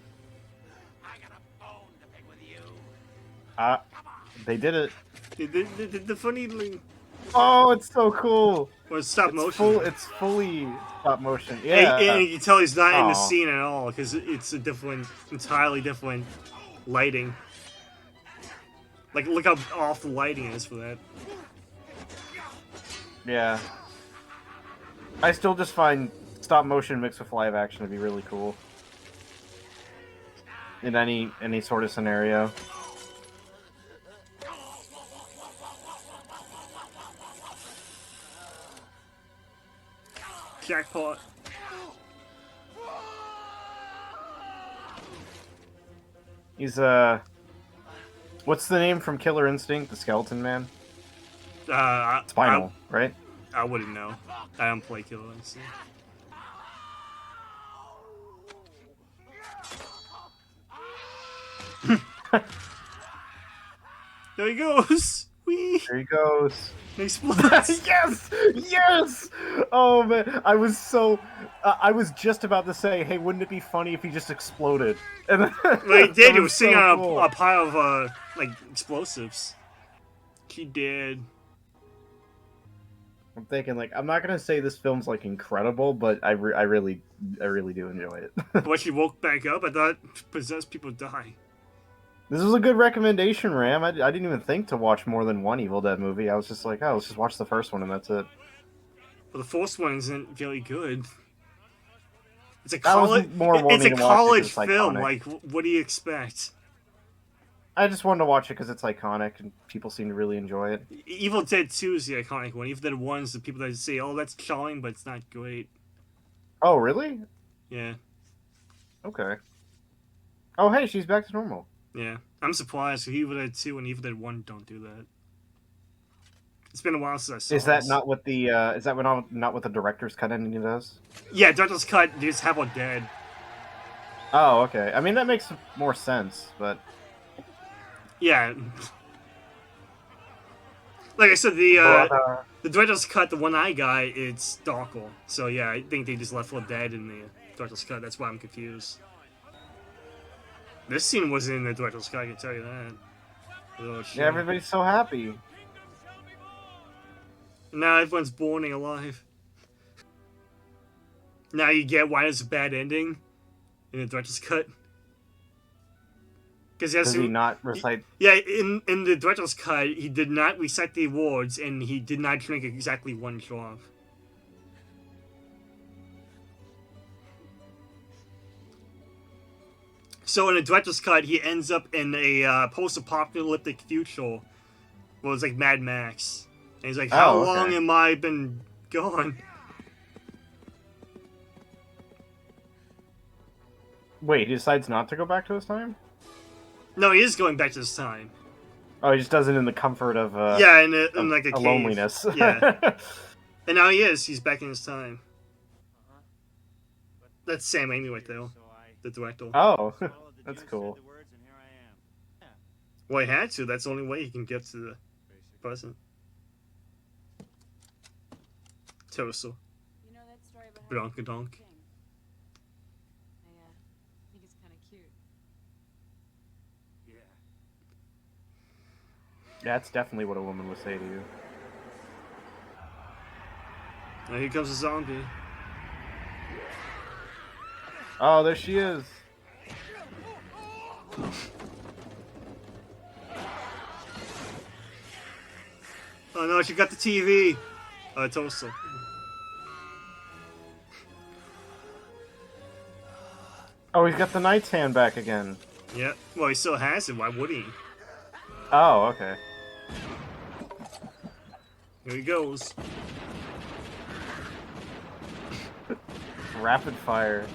I got a bone to pick with you. They did it. The funny thing Oh, it's so cool. was stop It's motion. It's fully stop motion. And, Yeah. and you can tell he's not in the Aw. scene at all because it's a different, entirely different lighting. Like, look how off the lighting is for that. Yeah. I still just find stop motion mixed with live action to be really cool. In any sort of scenario. Jackpot. He's what's the name from Killer Instinct? The Skeleton Man? Spinal, right? I wouldn't know. I don't play Killer Instinct. There he goes! Whee! There he goes. Explodes! Yes! Yes! Oh man, I was just about to say, hey, wouldn't it be funny if he just exploded? And then, Well, he did. that He was sitting so on cool. a pile of like explosives. He did. I'm thinking, like, I'm not gonna say this film's like incredible, but I really do enjoy it. But she woke back up. I thought possessed people die. This was a good recommendation, Ram. I didn't even think to watch more than one Evil Dead movie. I was just like, oh, let's just watch the first one and that's it. But the first one isn't very good. It's a I was college. more It's wanting a to watch it 'cause college it's film. iconic. Like, what do you expect? I just wanted to watch it because it's iconic and people seem to really enjoy it. Evil Dead 2 is the iconic one. Evil Dead 1 is the people that say, "Oh, that's charming, but it's not great." Oh, really? Yeah, Okay. Oh, hey, she's back to normal. yeah. I'm surprised. Evil Dead 2 and Evil Dead 1 don't do that. It's been a while since I saw Is that this. not what the not what the director's cut ending does? Yeah, director's cut. They just have one dead. Oh, okay. I mean, that makes more sense, but Yeah. Like I said, the director's cut, the one I got, it's Darkle. So yeah, I think they just left one dead in the director's cut. That's why I'm confused. This scene wasn't in the director's cut, I can tell you that. Oh, shit. yeah, everybody's so happy. Now everyone's burning alive. Now you get why it's a bad ending in the director's cut. Because Does he not recite? Yeah, in the director's cut, he did not recite the awards, and he did not drink exactly one drop. So in the director's cut, he ends up in a post-apocalyptic future. Well, it's like Mad Max. And he's like, how long am I been gone? Wait, he decides not to go back to his time? No, he is going back to this time. Oh, he just does it in the comfort of Yeah, in like a cave. loneliness. Yeah. And now he is. He's back in his time. That's Sam Raimi right there, the director. Oh, that's cool. Well, he had to. That's the only way he can get to the present. Tosa. You know that story about how Blanca Donk. King? I think it's kind of cute. Yeah. That's definitely what a woman would say to you. Now here comes a zombie. Oh, there she is. Oh no, she got the TV. Tosa. Oh, he's got the knight's hand back again. Yeah. Well, he still has it. Why would he? Oh, okay. Here he goes. Rapid fire.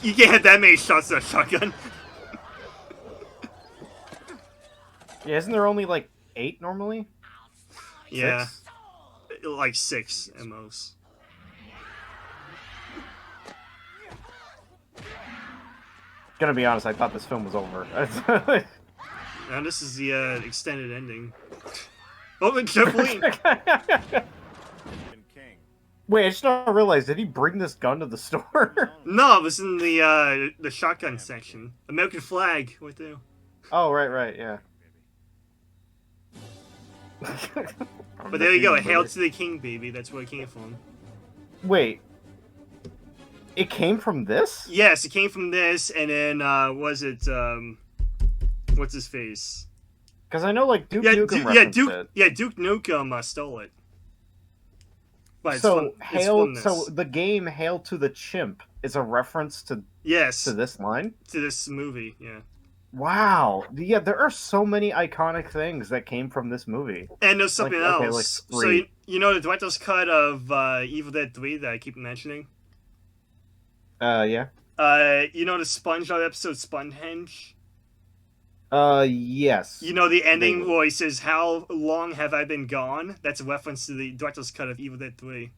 You can't have that many shots with a shotgun. Yeah, isn't there only like 8 normally? Yeah. 6? Like 6 at most. Gonna be honest, I thought this film was over. Now this is the extended ending. Oh, and Jeffrey! King. Wait, I just now realized, did he bring this gun to the store? No, it was in the shotgun section. American flag, right there. Oh, right, yeah. But there you go, Hail to the King, baby. That's where it came from. Wait. It came from this? Yes, it came from this, and then, was it, what's his face? Because I know, like, Duke Yeah, Nukem referenced it. Duke Nukem stole it. But So, it's from this. so the game Hail to the Chimp is a reference to Yes, this line? to this movie, yeah. Wow. Yeah, there are so many iconic things that came from this movie. And there's something okay, else. like So, 3. you know the director's cut of Evil Dead 3 that I keep mentioning? Yeah. You know the SpongeBob episode Sponhenge? Yes. You know the ending Vaguely. where he says, "How long have I been gone?" That's a reference to the director's cut of Evil Dead 3.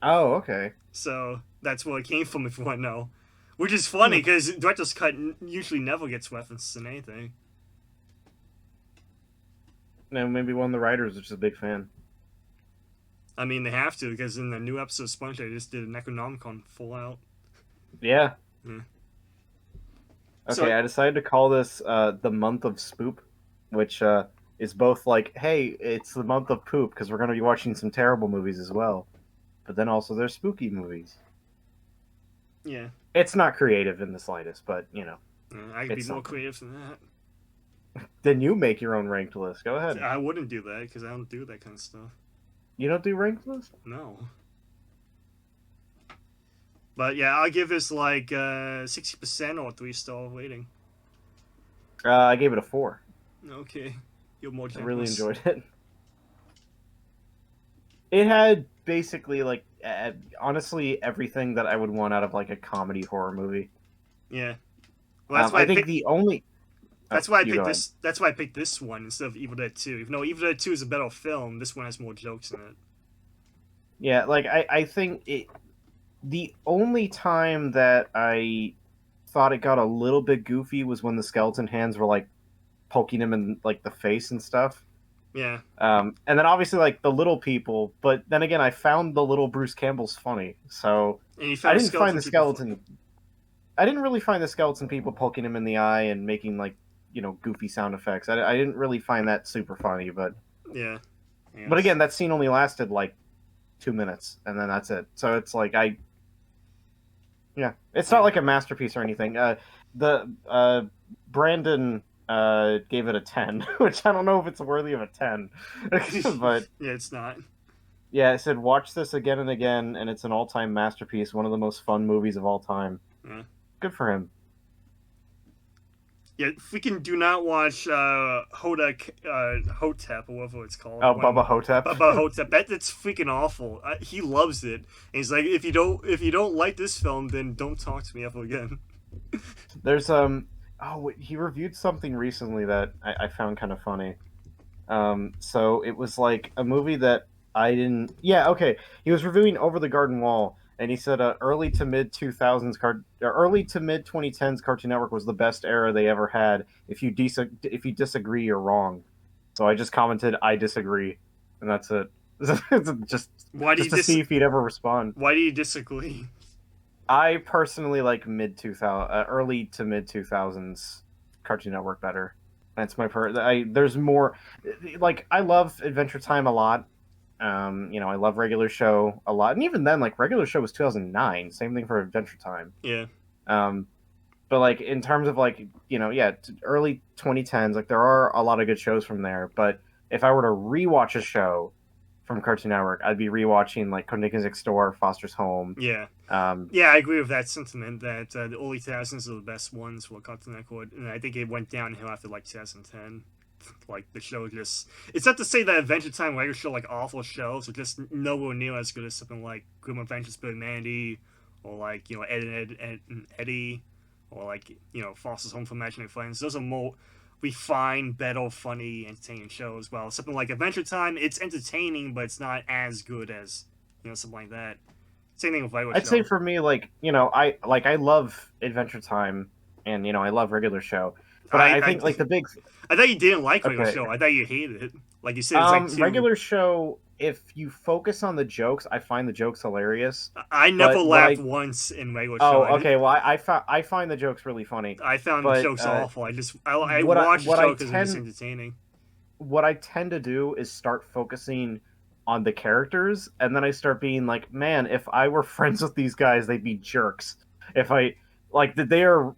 Oh, okay. So that's where it came from, if you want to know. Which is funny because director's cut usually never gets referenced in anything. No, maybe one of the writers is just a big fan. I mean, they have to because in the new episode of SpongeBob, they just did a Necronomicon full out. Yeah. Yeah. Okay, So- I decided to call this the month of Spoop, which is both like, hey, it's the month of poop because we're going to be watching some terrible movies as well, but then also there's spooky movies. Yeah. It's not creative in the slightest, but you know. I could be It's more something. creative than that. Then you make your own ranked list. Go ahead. I wouldn't do that because I don't do that kind of stuff. You don't do ranked list? No. But yeah, I'll give this like 60% or 3-star rating. I gave it a 4. Okay. You're more I generous. really enjoyed it. It had basically like honestly everything that I would want out of like a comedy horror movie. Yeah. Well, that's why I think the only That's why I you picked go ahead. this. That's why I picked this one instead of Evil Dead 2. Even though Evil Dead 2 is a better film, this one has more jokes in it. Yeah, like I think the only time that I thought it got a little bit goofy was when the skeleton hands were like poking him in like the face and stuff. Yeah. And then obviously like the little people, but then again, I found the little Bruce Campbell's funny, so And you I found didn't find the people skeleton. I didn't really find the skeleton people poking him in the eye and making like goofy sound effects. I didn't really find that super funny, but Yeah. but again, that scene only lasted like 2 minutes, and then that's it. So it's like it's not like a masterpiece or anything. The Brandon gave it a 10, which I don't know if it's worthy of a 10, but yeah, it's not. yeah, it said watch this again and again, and it's an all-time masterpiece, one of the most fun movies of all time. Yeah. Good for him. Yeah, freaking do not watch Hotep or whatever it's called. Oh, Bubba Hotep. Bubba Hotep. That's freaking awful. He loves it. And he's like, if you don't like this film, then don't talk to me ever again. There's he reviewed something recently that I found kind of funny. So it was like a movie that I didn't. Yeah, okay. He was reviewing Over the Garden Wall, and he said early to mid 2010s Cartoon Network was the best era they ever had. If you disagree, you're wrong. So I just commented I disagree, and that's it. just Why do just you to see if he'd ever respond. Why do you disagree? I personally like early to mid 2000s Cartoon Network better. That's my there's more, like I love Adventure Time a lot. I love Regular Show a lot, and even then, like Regular Show was 2009. Same thing for Adventure Time. Yeah. But like in terms of like early 2010s, like there are a lot of good shows from there. But if I were to rewatch a show from Cartoon Network, I'd be rewatching like Code Next Door, Foster's Home. Yeah. Yeah, I agree with that sentiment that the early 2000s are the best ones for Cartoon Network, and I think it went downhill after like 2010. Like the show it's not to say that Adventure Time and Regular Show like awful shows, but just nowhere near as good as something like Grim Adventures of Mandy, or like Ed and Eddie, or like Foster's Home for Imaginary Friends. Those are more refined, better, funny, entertaining shows. Well, something like Adventure Time, it's entertaining, but it's not as good as something like that. Same thing with Regular Show. I'd say for me, like I love Adventure Time, and I love Regular Show. But I think like the big. I thought you didn't like Regular Show. I thought you hated it. Like you said, it's like Regular Show. If you focus on the jokes, I find the jokes hilarious. I never laughed once in Regular Show. Oh, okay. Well, I find the jokes really funny. I found the jokes awful. I watched the show because it's entertaining. What I tend to do is start focusing on the characters, and then I start being like, man, if I were friends with these guys, they'd be jerks. If I like that, they are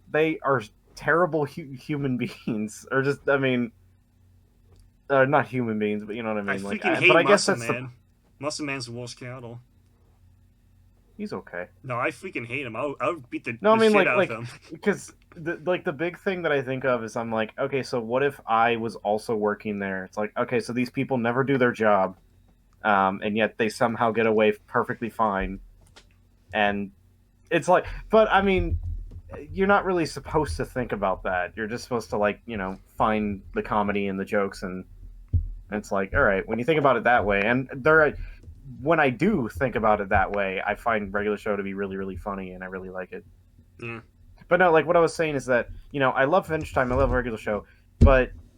terrible human beings, or just not human beings, but you know what I mean. I hate but I guess Muscle that's Man. Muscle Man's the worst character. He's okay. No, I freaking hate him. I would beat the, no, the I mean shit out like of him. because the big thing that I think of is I'm like, okay, so what if I was also working there? It's like, okay, so these people never do their job, and yet they somehow get away perfectly fine, and it's like, but I mean, you're not really supposed to think about that. You're just supposed to find the comedy and the jokes, and it's like, all right, when you think about it that way, and when I do think about it that way, I find Regular Show to be really, really funny, and I really like it. Yeah. But no, like what I was saying is that I love Adventure Time, I love Regular Show,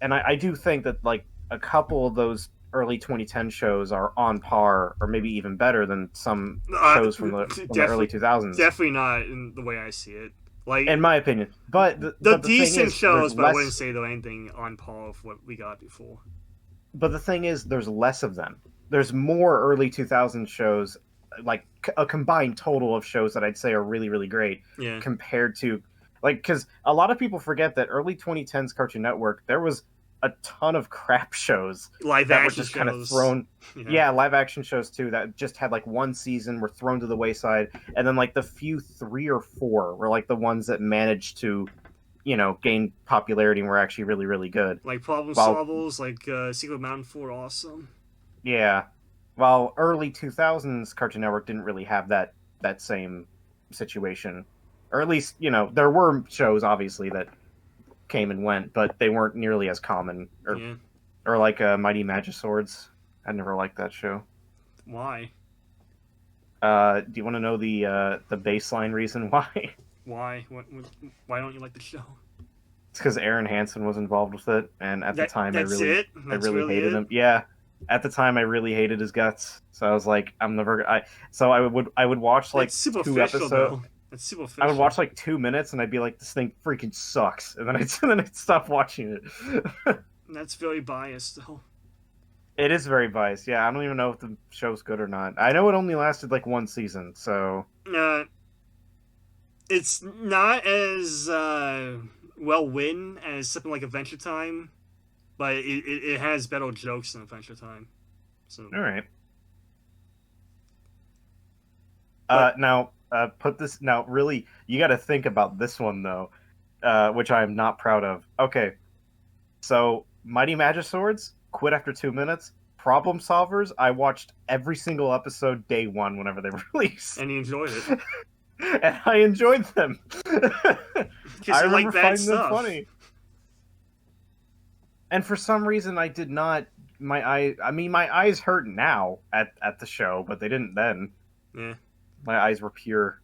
and I do think that like a couple of those early 2010 shows are on par, or maybe even better than some shows from the early 2000s. Definitely not in the way I see it. Like, in my opinion, but the decent is, shows, but I wouldn't say they're anything on par with what we got before. But the thing is, there's less of them. There's more early 2000s shows, like a combined total of shows that I'd say are really, really great. Yeah. Compared to, because a lot of people forget that early 2010s Cartoon Network, there was a ton of crap shows live that action were just shows. kind of thrown. Yeah, live action shows too that just had like one season, were thrown to the wayside, and then like the few 3 or 4 were like the ones that managed to, gain popularity and were actually really, really good. Like Problem Solvers, like Secret Mountain 4, awesome. Yeah, while early 2000s Cartoon Network didn't really have that same situation, or at least there were shows obviously that came and went, but they weren't nearly as common. Yeah. Or like Mighty Magiswords. I never liked that show. Why? Do you want to know the baseline reason why? Why? Why don't you like the show? It's because Aaron Hansen was involved with it, and at the time That's I it? really That's really hated it? him. Yeah, at the time I really hated his guts. So I was like, I'm never. I would watch like That's 2 superficial, episodes. though. That's superficial. I would watch like 2 minutes, and I'd be like, this thing freaking sucks, and then I'd stop watching it. That's very biased, though. It is very biased. Yeah, I don't even know if the show's good or not. I know it only lasted like 1 season, so It's not as well written as something like Adventure Time, but it has better jokes than Adventure Time. So all right. But- Now, really, you got to think about this one though, which I am not proud of. Okay, so Mighty Magiswords quit after 2 minutes. Problem Solvers, I watched every single episode day one whenever they released, and you enjoyed it. and I enjoyed them. Because I you like remember bad finding them stuff. funny. And for some reason, I did not. My eyes hurt now at the show, but they didn't then. Yeah. My eyes were pure.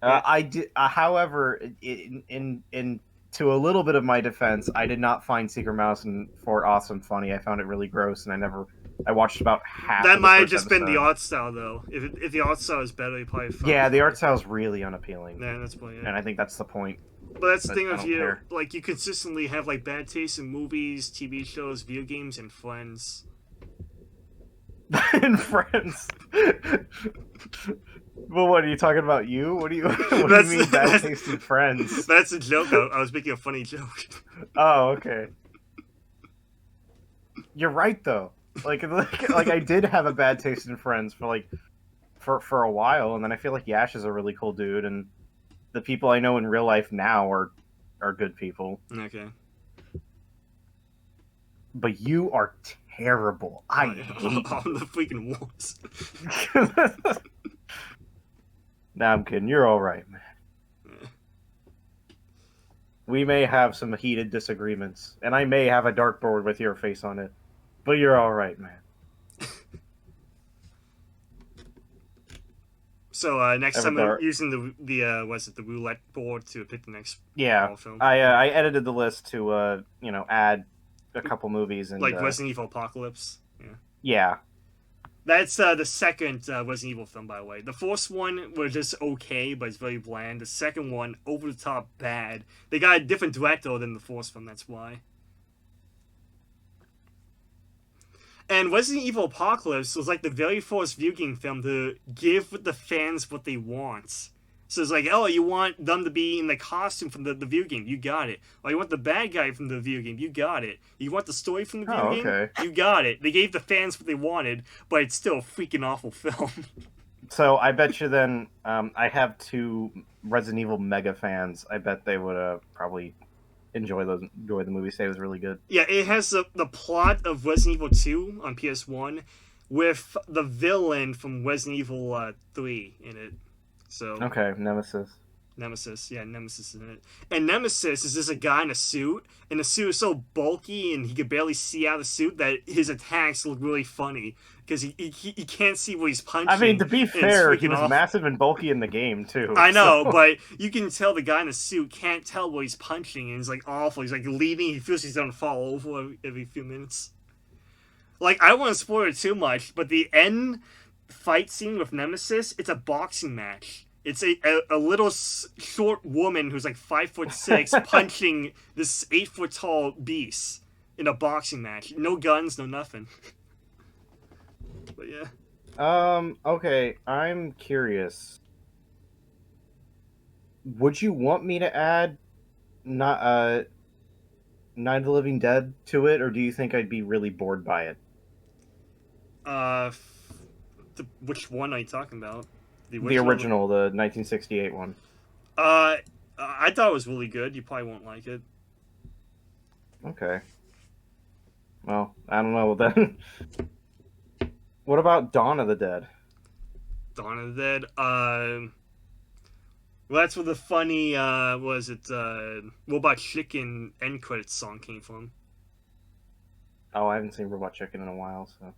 Yeah. I did. However, in to a little bit of my defense, I did not find Secret Mouse and Fort Awesome funny. I found it really gross, and I watched about half. That of the might have first just been the episode. art style, though. If the art style is better, you probably found Yeah, it. the art style is really unappealing, Yeah, that's probably it. and I think that's the point. But that's the But thing I of don't you, care. like, you consistently have, like, bad taste in movies, TV shows, video games, and Friends. And Friends. Well, what are you talking about? You? What do you? What do you That's- mean bad taste in Friends? That's a joke. I was making a funny joke. Oh, okay. You're right though. Like I did have a bad taste in Friends for a while, and then I feel like Yash is a really cool dude, and the people I know in real life now are good people. Okay. But you are terrible. I hate On the freaking wars. you. Nah, I'm kidding. You're all right, man. We may have some heated disagreements, and I may have a dartboard with your face on it, but you're all right, man. So next time Avatar. I'm using the what's it, the roulette board to pick the next Yeah, horror film. I edited the list to add a couple movies and Like Resident Evil Apocalypse. Yeah. yeah. That's the second Resident Evil film, by the way. The first one was just okay, but it's very bland. The second one, over the top bad. They got a different director than the first film, that's why. And Resident Evil Apocalypse was like the very first video game film to give the fans what they want. So it's like, oh, you want them to be in the costume from the video game, you got it. Oh, you want the bad guy from the video game, you got it. You want the story from the video Oh, game, okay. you got it. They gave the fans what they wanted, but it's still a freaking awful film. So I bet you then I have 2 Resident Evil mega fans. I bet they would probably enjoy the movie. Say it was really good. Yeah, it has the plot of Resident Evil 2 on PS1 with the villain from Resident Evil 3 in it. So Okay, Nemesis. Nemesis, yeah, Nemesis is in it. And Nemesis is just a guy in a suit, and the suit is so bulky and he could barely see out of the suit that his attacks look really funny because he can't see what he's punching. I mean, to be and it's fair, he freaking was awful. massive and bulky in the game too. I know, so- but you can tell the guy in the suit can't tell what he's punching, and it's like awful. He's like leaning, he feels he's gonna fall over every few minutes. Like, I don't want to spoil it too much, but the end fight scene with Nemesis, it's a boxing match. It's a little short woman who's like 5'6" punching this 8-foot tall beast in a boxing match. No guns, no nothing. But yeah. Okay, I'm curious. Would you want me to add Night of the Living Dead to it, or do you think I'd be really bored by it? Which one are you talking about? The original, the 1968 one. I thought it was really good. You probably won't like it. Okay. Well, I don't know then. What about Dawn of the Dead? Dawn of the Dead. Well, that's where the funny, Robot Chicken end credits song came from. Oh, I haven't seen Robot Chicken in a while, so.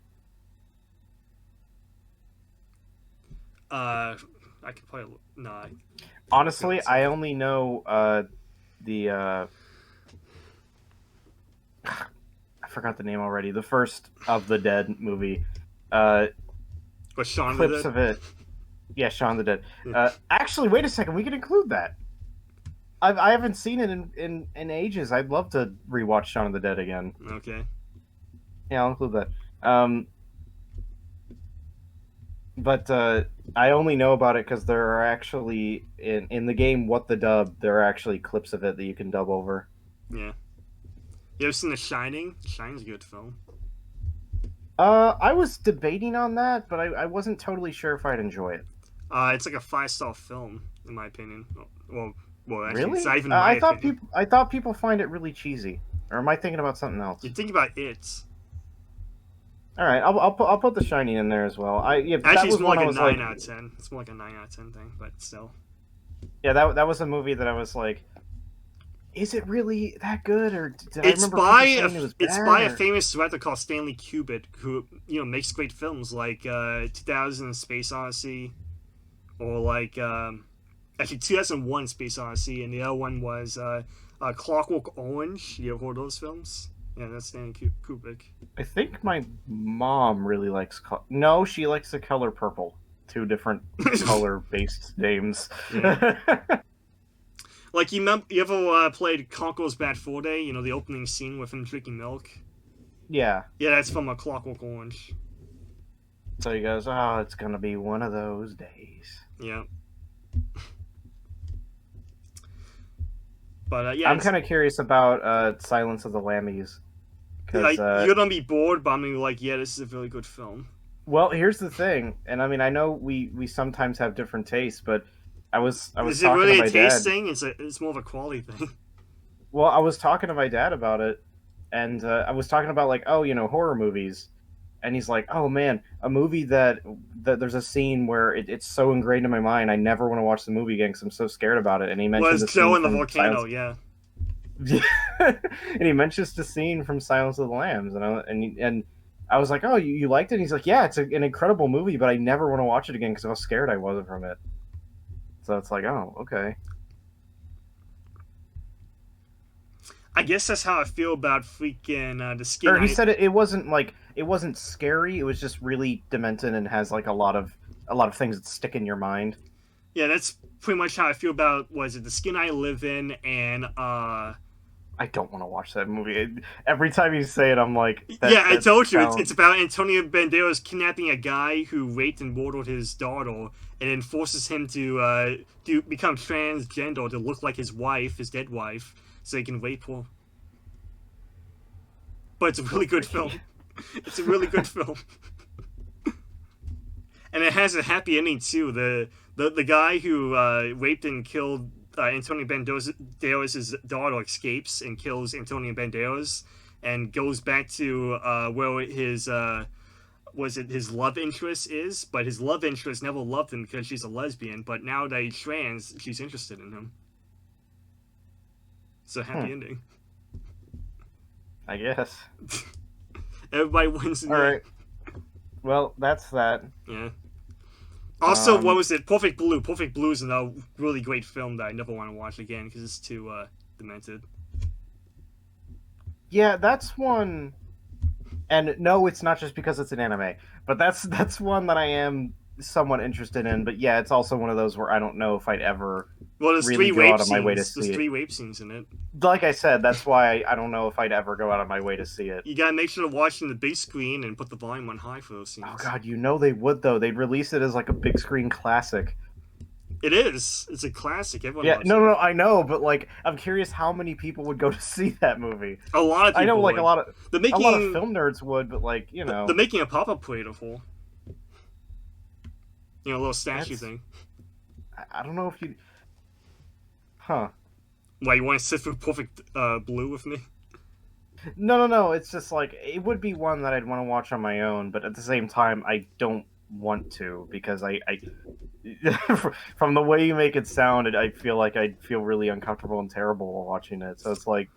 I could probably Honestly, I only know the I forgot the name already. The first of the Dead movie. But Shaun the Clips Dead? of it. Yeah, Shaun the Dead. Actually, wait a second. We can include that. I haven't seen it in ages. I'd love to rewatch Shaun of the Dead again. Okay. Yeah, I'll include that. But I only know about it because there are actually in the game What the Dub. There are actually clips of it that you can dub over. Yeah. You ever seen The Shining? The Shining's a good film. I was debating on that, but I wasn't totally sure if I'd enjoy it. It's like a 5-star film, in my opinion. Well, actually, Really? it's not even my opinion. I thought people find it really cheesy. Or am I thinking about something else? You think about it. All right, I'll put The Shining in there as well. That Actually, was it's more one like I a was 9 out of 10. It's more like a 9 out of 10 thing, but still. Yeah, that was a movie that I was like, is it really that good, or did It's I remember by people saying it was bad? It's by a famous director called Stanley Kubrick, who makes great films like 2000 Space Odyssey, or like actually 2001 Space Odyssey, and the other one was Clockwork Orange. You ever heard those films? Yeah, that's Stanley Kubrick. I think my mom really likes. No, she likes The Color Purple. Two different color-based names. Yeah. Like, you ever played Conker's Bad Fur Day? The opening scene with him drinking milk? Yeah. Yeah, that's from a Clockwork Orange. So he goes, oh, it's going to be one of those days. Yeah. But, yeah. I'm kind of curious about Silence of the Lambs. Like, you're going to be bored, but I'm going to be like, yeah, this is a really good film. Well, here's the thing, and I mean, I know we sometimes have different tastes, but I was Is it talking really to my a taste dad. thing? It's more of a quality thing. Well, I was talking to my dad about it, and I was talking about like, oh, horror movies, and he's like, oh man, a movie that there's a scene where it's so ingrained in my mind, I never want to watch the movie again because I'm so scared about it. And he mentioned the Joe scene in the from volcano, yeah. And he mentions the scene from Silence of the Lambs, and I was like, oh, you liked it? And he's like, yeah, it's an incredible movie, but I never want to watch it again because of how scared I was from it. So it's like, oh, okay. I guess that's how I feel about freaking the skin. Or he said it wasn't scary. It was just really demented and has like a lot of things that stick in your mind. Yeah, that's pretty much how I feel about The Skin I Live In and I don't want to watch that movie. Every time you say it, I'm like, I told you it's about Antonio Banderas kidnapping a guy who raped and murdered his daughter, and then forces him to become transgender to look like his wife, his dead wife, so he can rape her. But it's a really good film. It's a really good film. And it has a happy ending too. The guy who raped and killed Antonio Banderas' daughter escapes and kills Antonio Banderas and goes back to where his his love interest is, but his love interest never loved him because she's a lesbian, but now that he's trans, she's interested in him. It's a happy ending. I guess. Everybody wins in the All end. right. Well, that's that. Yeah. Also, what was it? Perfect Blue. Perfect Blue is another really great film that I never want to watch again because it's too demented. Yeah, that's one. And no, it's not just because it's an anime, but that's one that I am somewhat interested in. But yeah, it's also one of those where I don't know if I'd ever There's really three go rape out of my way to scenes. There's see it. 3 rape scenes in it. Like I said, that's why I don't know if I'd ever go out of my way to see it. You gotta make sure to watch in the big screen and put the volume on high for those scenes. Oh god, they would though. They'd release it as like a big screen classic. It is. It's a classic. Everyone Yeah, loves no, it. no, I know, but like, I'm curious how many people would go to see that movie. A lot of people I know, like would. a lot of Making, film nerds would, but like, the making a pop-up plate of her. A little statue That's- thing. I don't know if you, huh? Why, you want to sit through Perfect Blue with me? No. It's just like it would be one that I'd want to watch on my own, but at the same time, I don't want to because I from the way you make it sound, I feel like I'd feel really uncomfortable and terrible while watching it. So it's like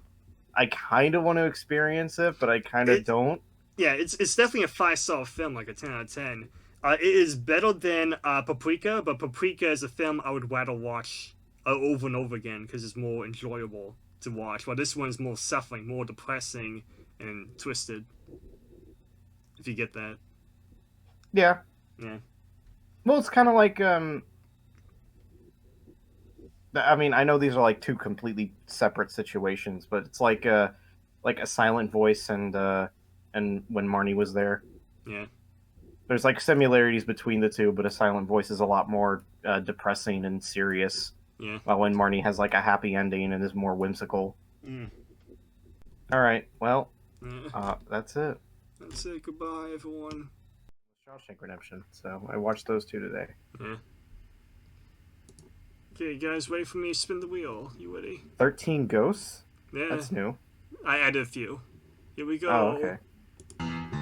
I kind of want to experience it, but I kind of It- don't. Yeah, it's definitely a 5-star film, like a 10 out of 10. It is better than Paprika, but Paprika is a film I would rather watch over and over again because it's more enjoyable to watch. While this one is more suffering, more depressing, and twisted. If you get that. Yeah. Yeah. Well, it's kind of like I mean, I know these are like two completely separate situations, but it's like a Silent Voice and when Marnie was there. Yeah. There's like similarities between the two, but A Silent Voice is a lot more depressing and serious. Yeah. While when Marnie has like a happy ending and is more whimsical. Mm. All right, well, Yeah. that's it. That's it. Goodbye, everyone. Shawshank Redemption. So I watched those two today. Yeah. Okay, guys, ready for me to spin the wheel? You ready? 13 Ghosts. Yeah. That's new. I added a few. Here we go. Oh, okay.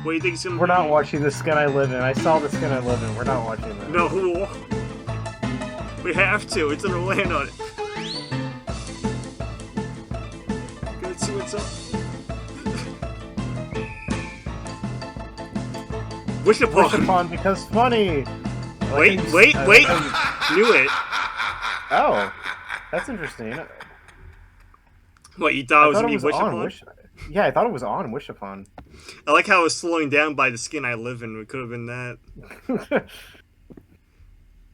What do you think it's gonna We're be? not watching The Skin I Live In. I saw The Skin I Live In. We're not watching that. No. We have to. It's gonna land on it. Let's see what's up. Wish Wish upon. Upon because funny. Wait. Knew it. Oh, that's interesting. What, you thought it was I thought gonna it be was Wish on upon? Yeah, I thought it was on Wish Upon. I like how it was slowing down by the skin I live in. It could have been that.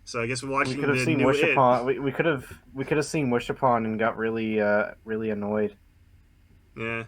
So I guess we're We watching could have the seen new Wish It. Upon. We could have seen Wish Upon and got really really annoyed. Yeah.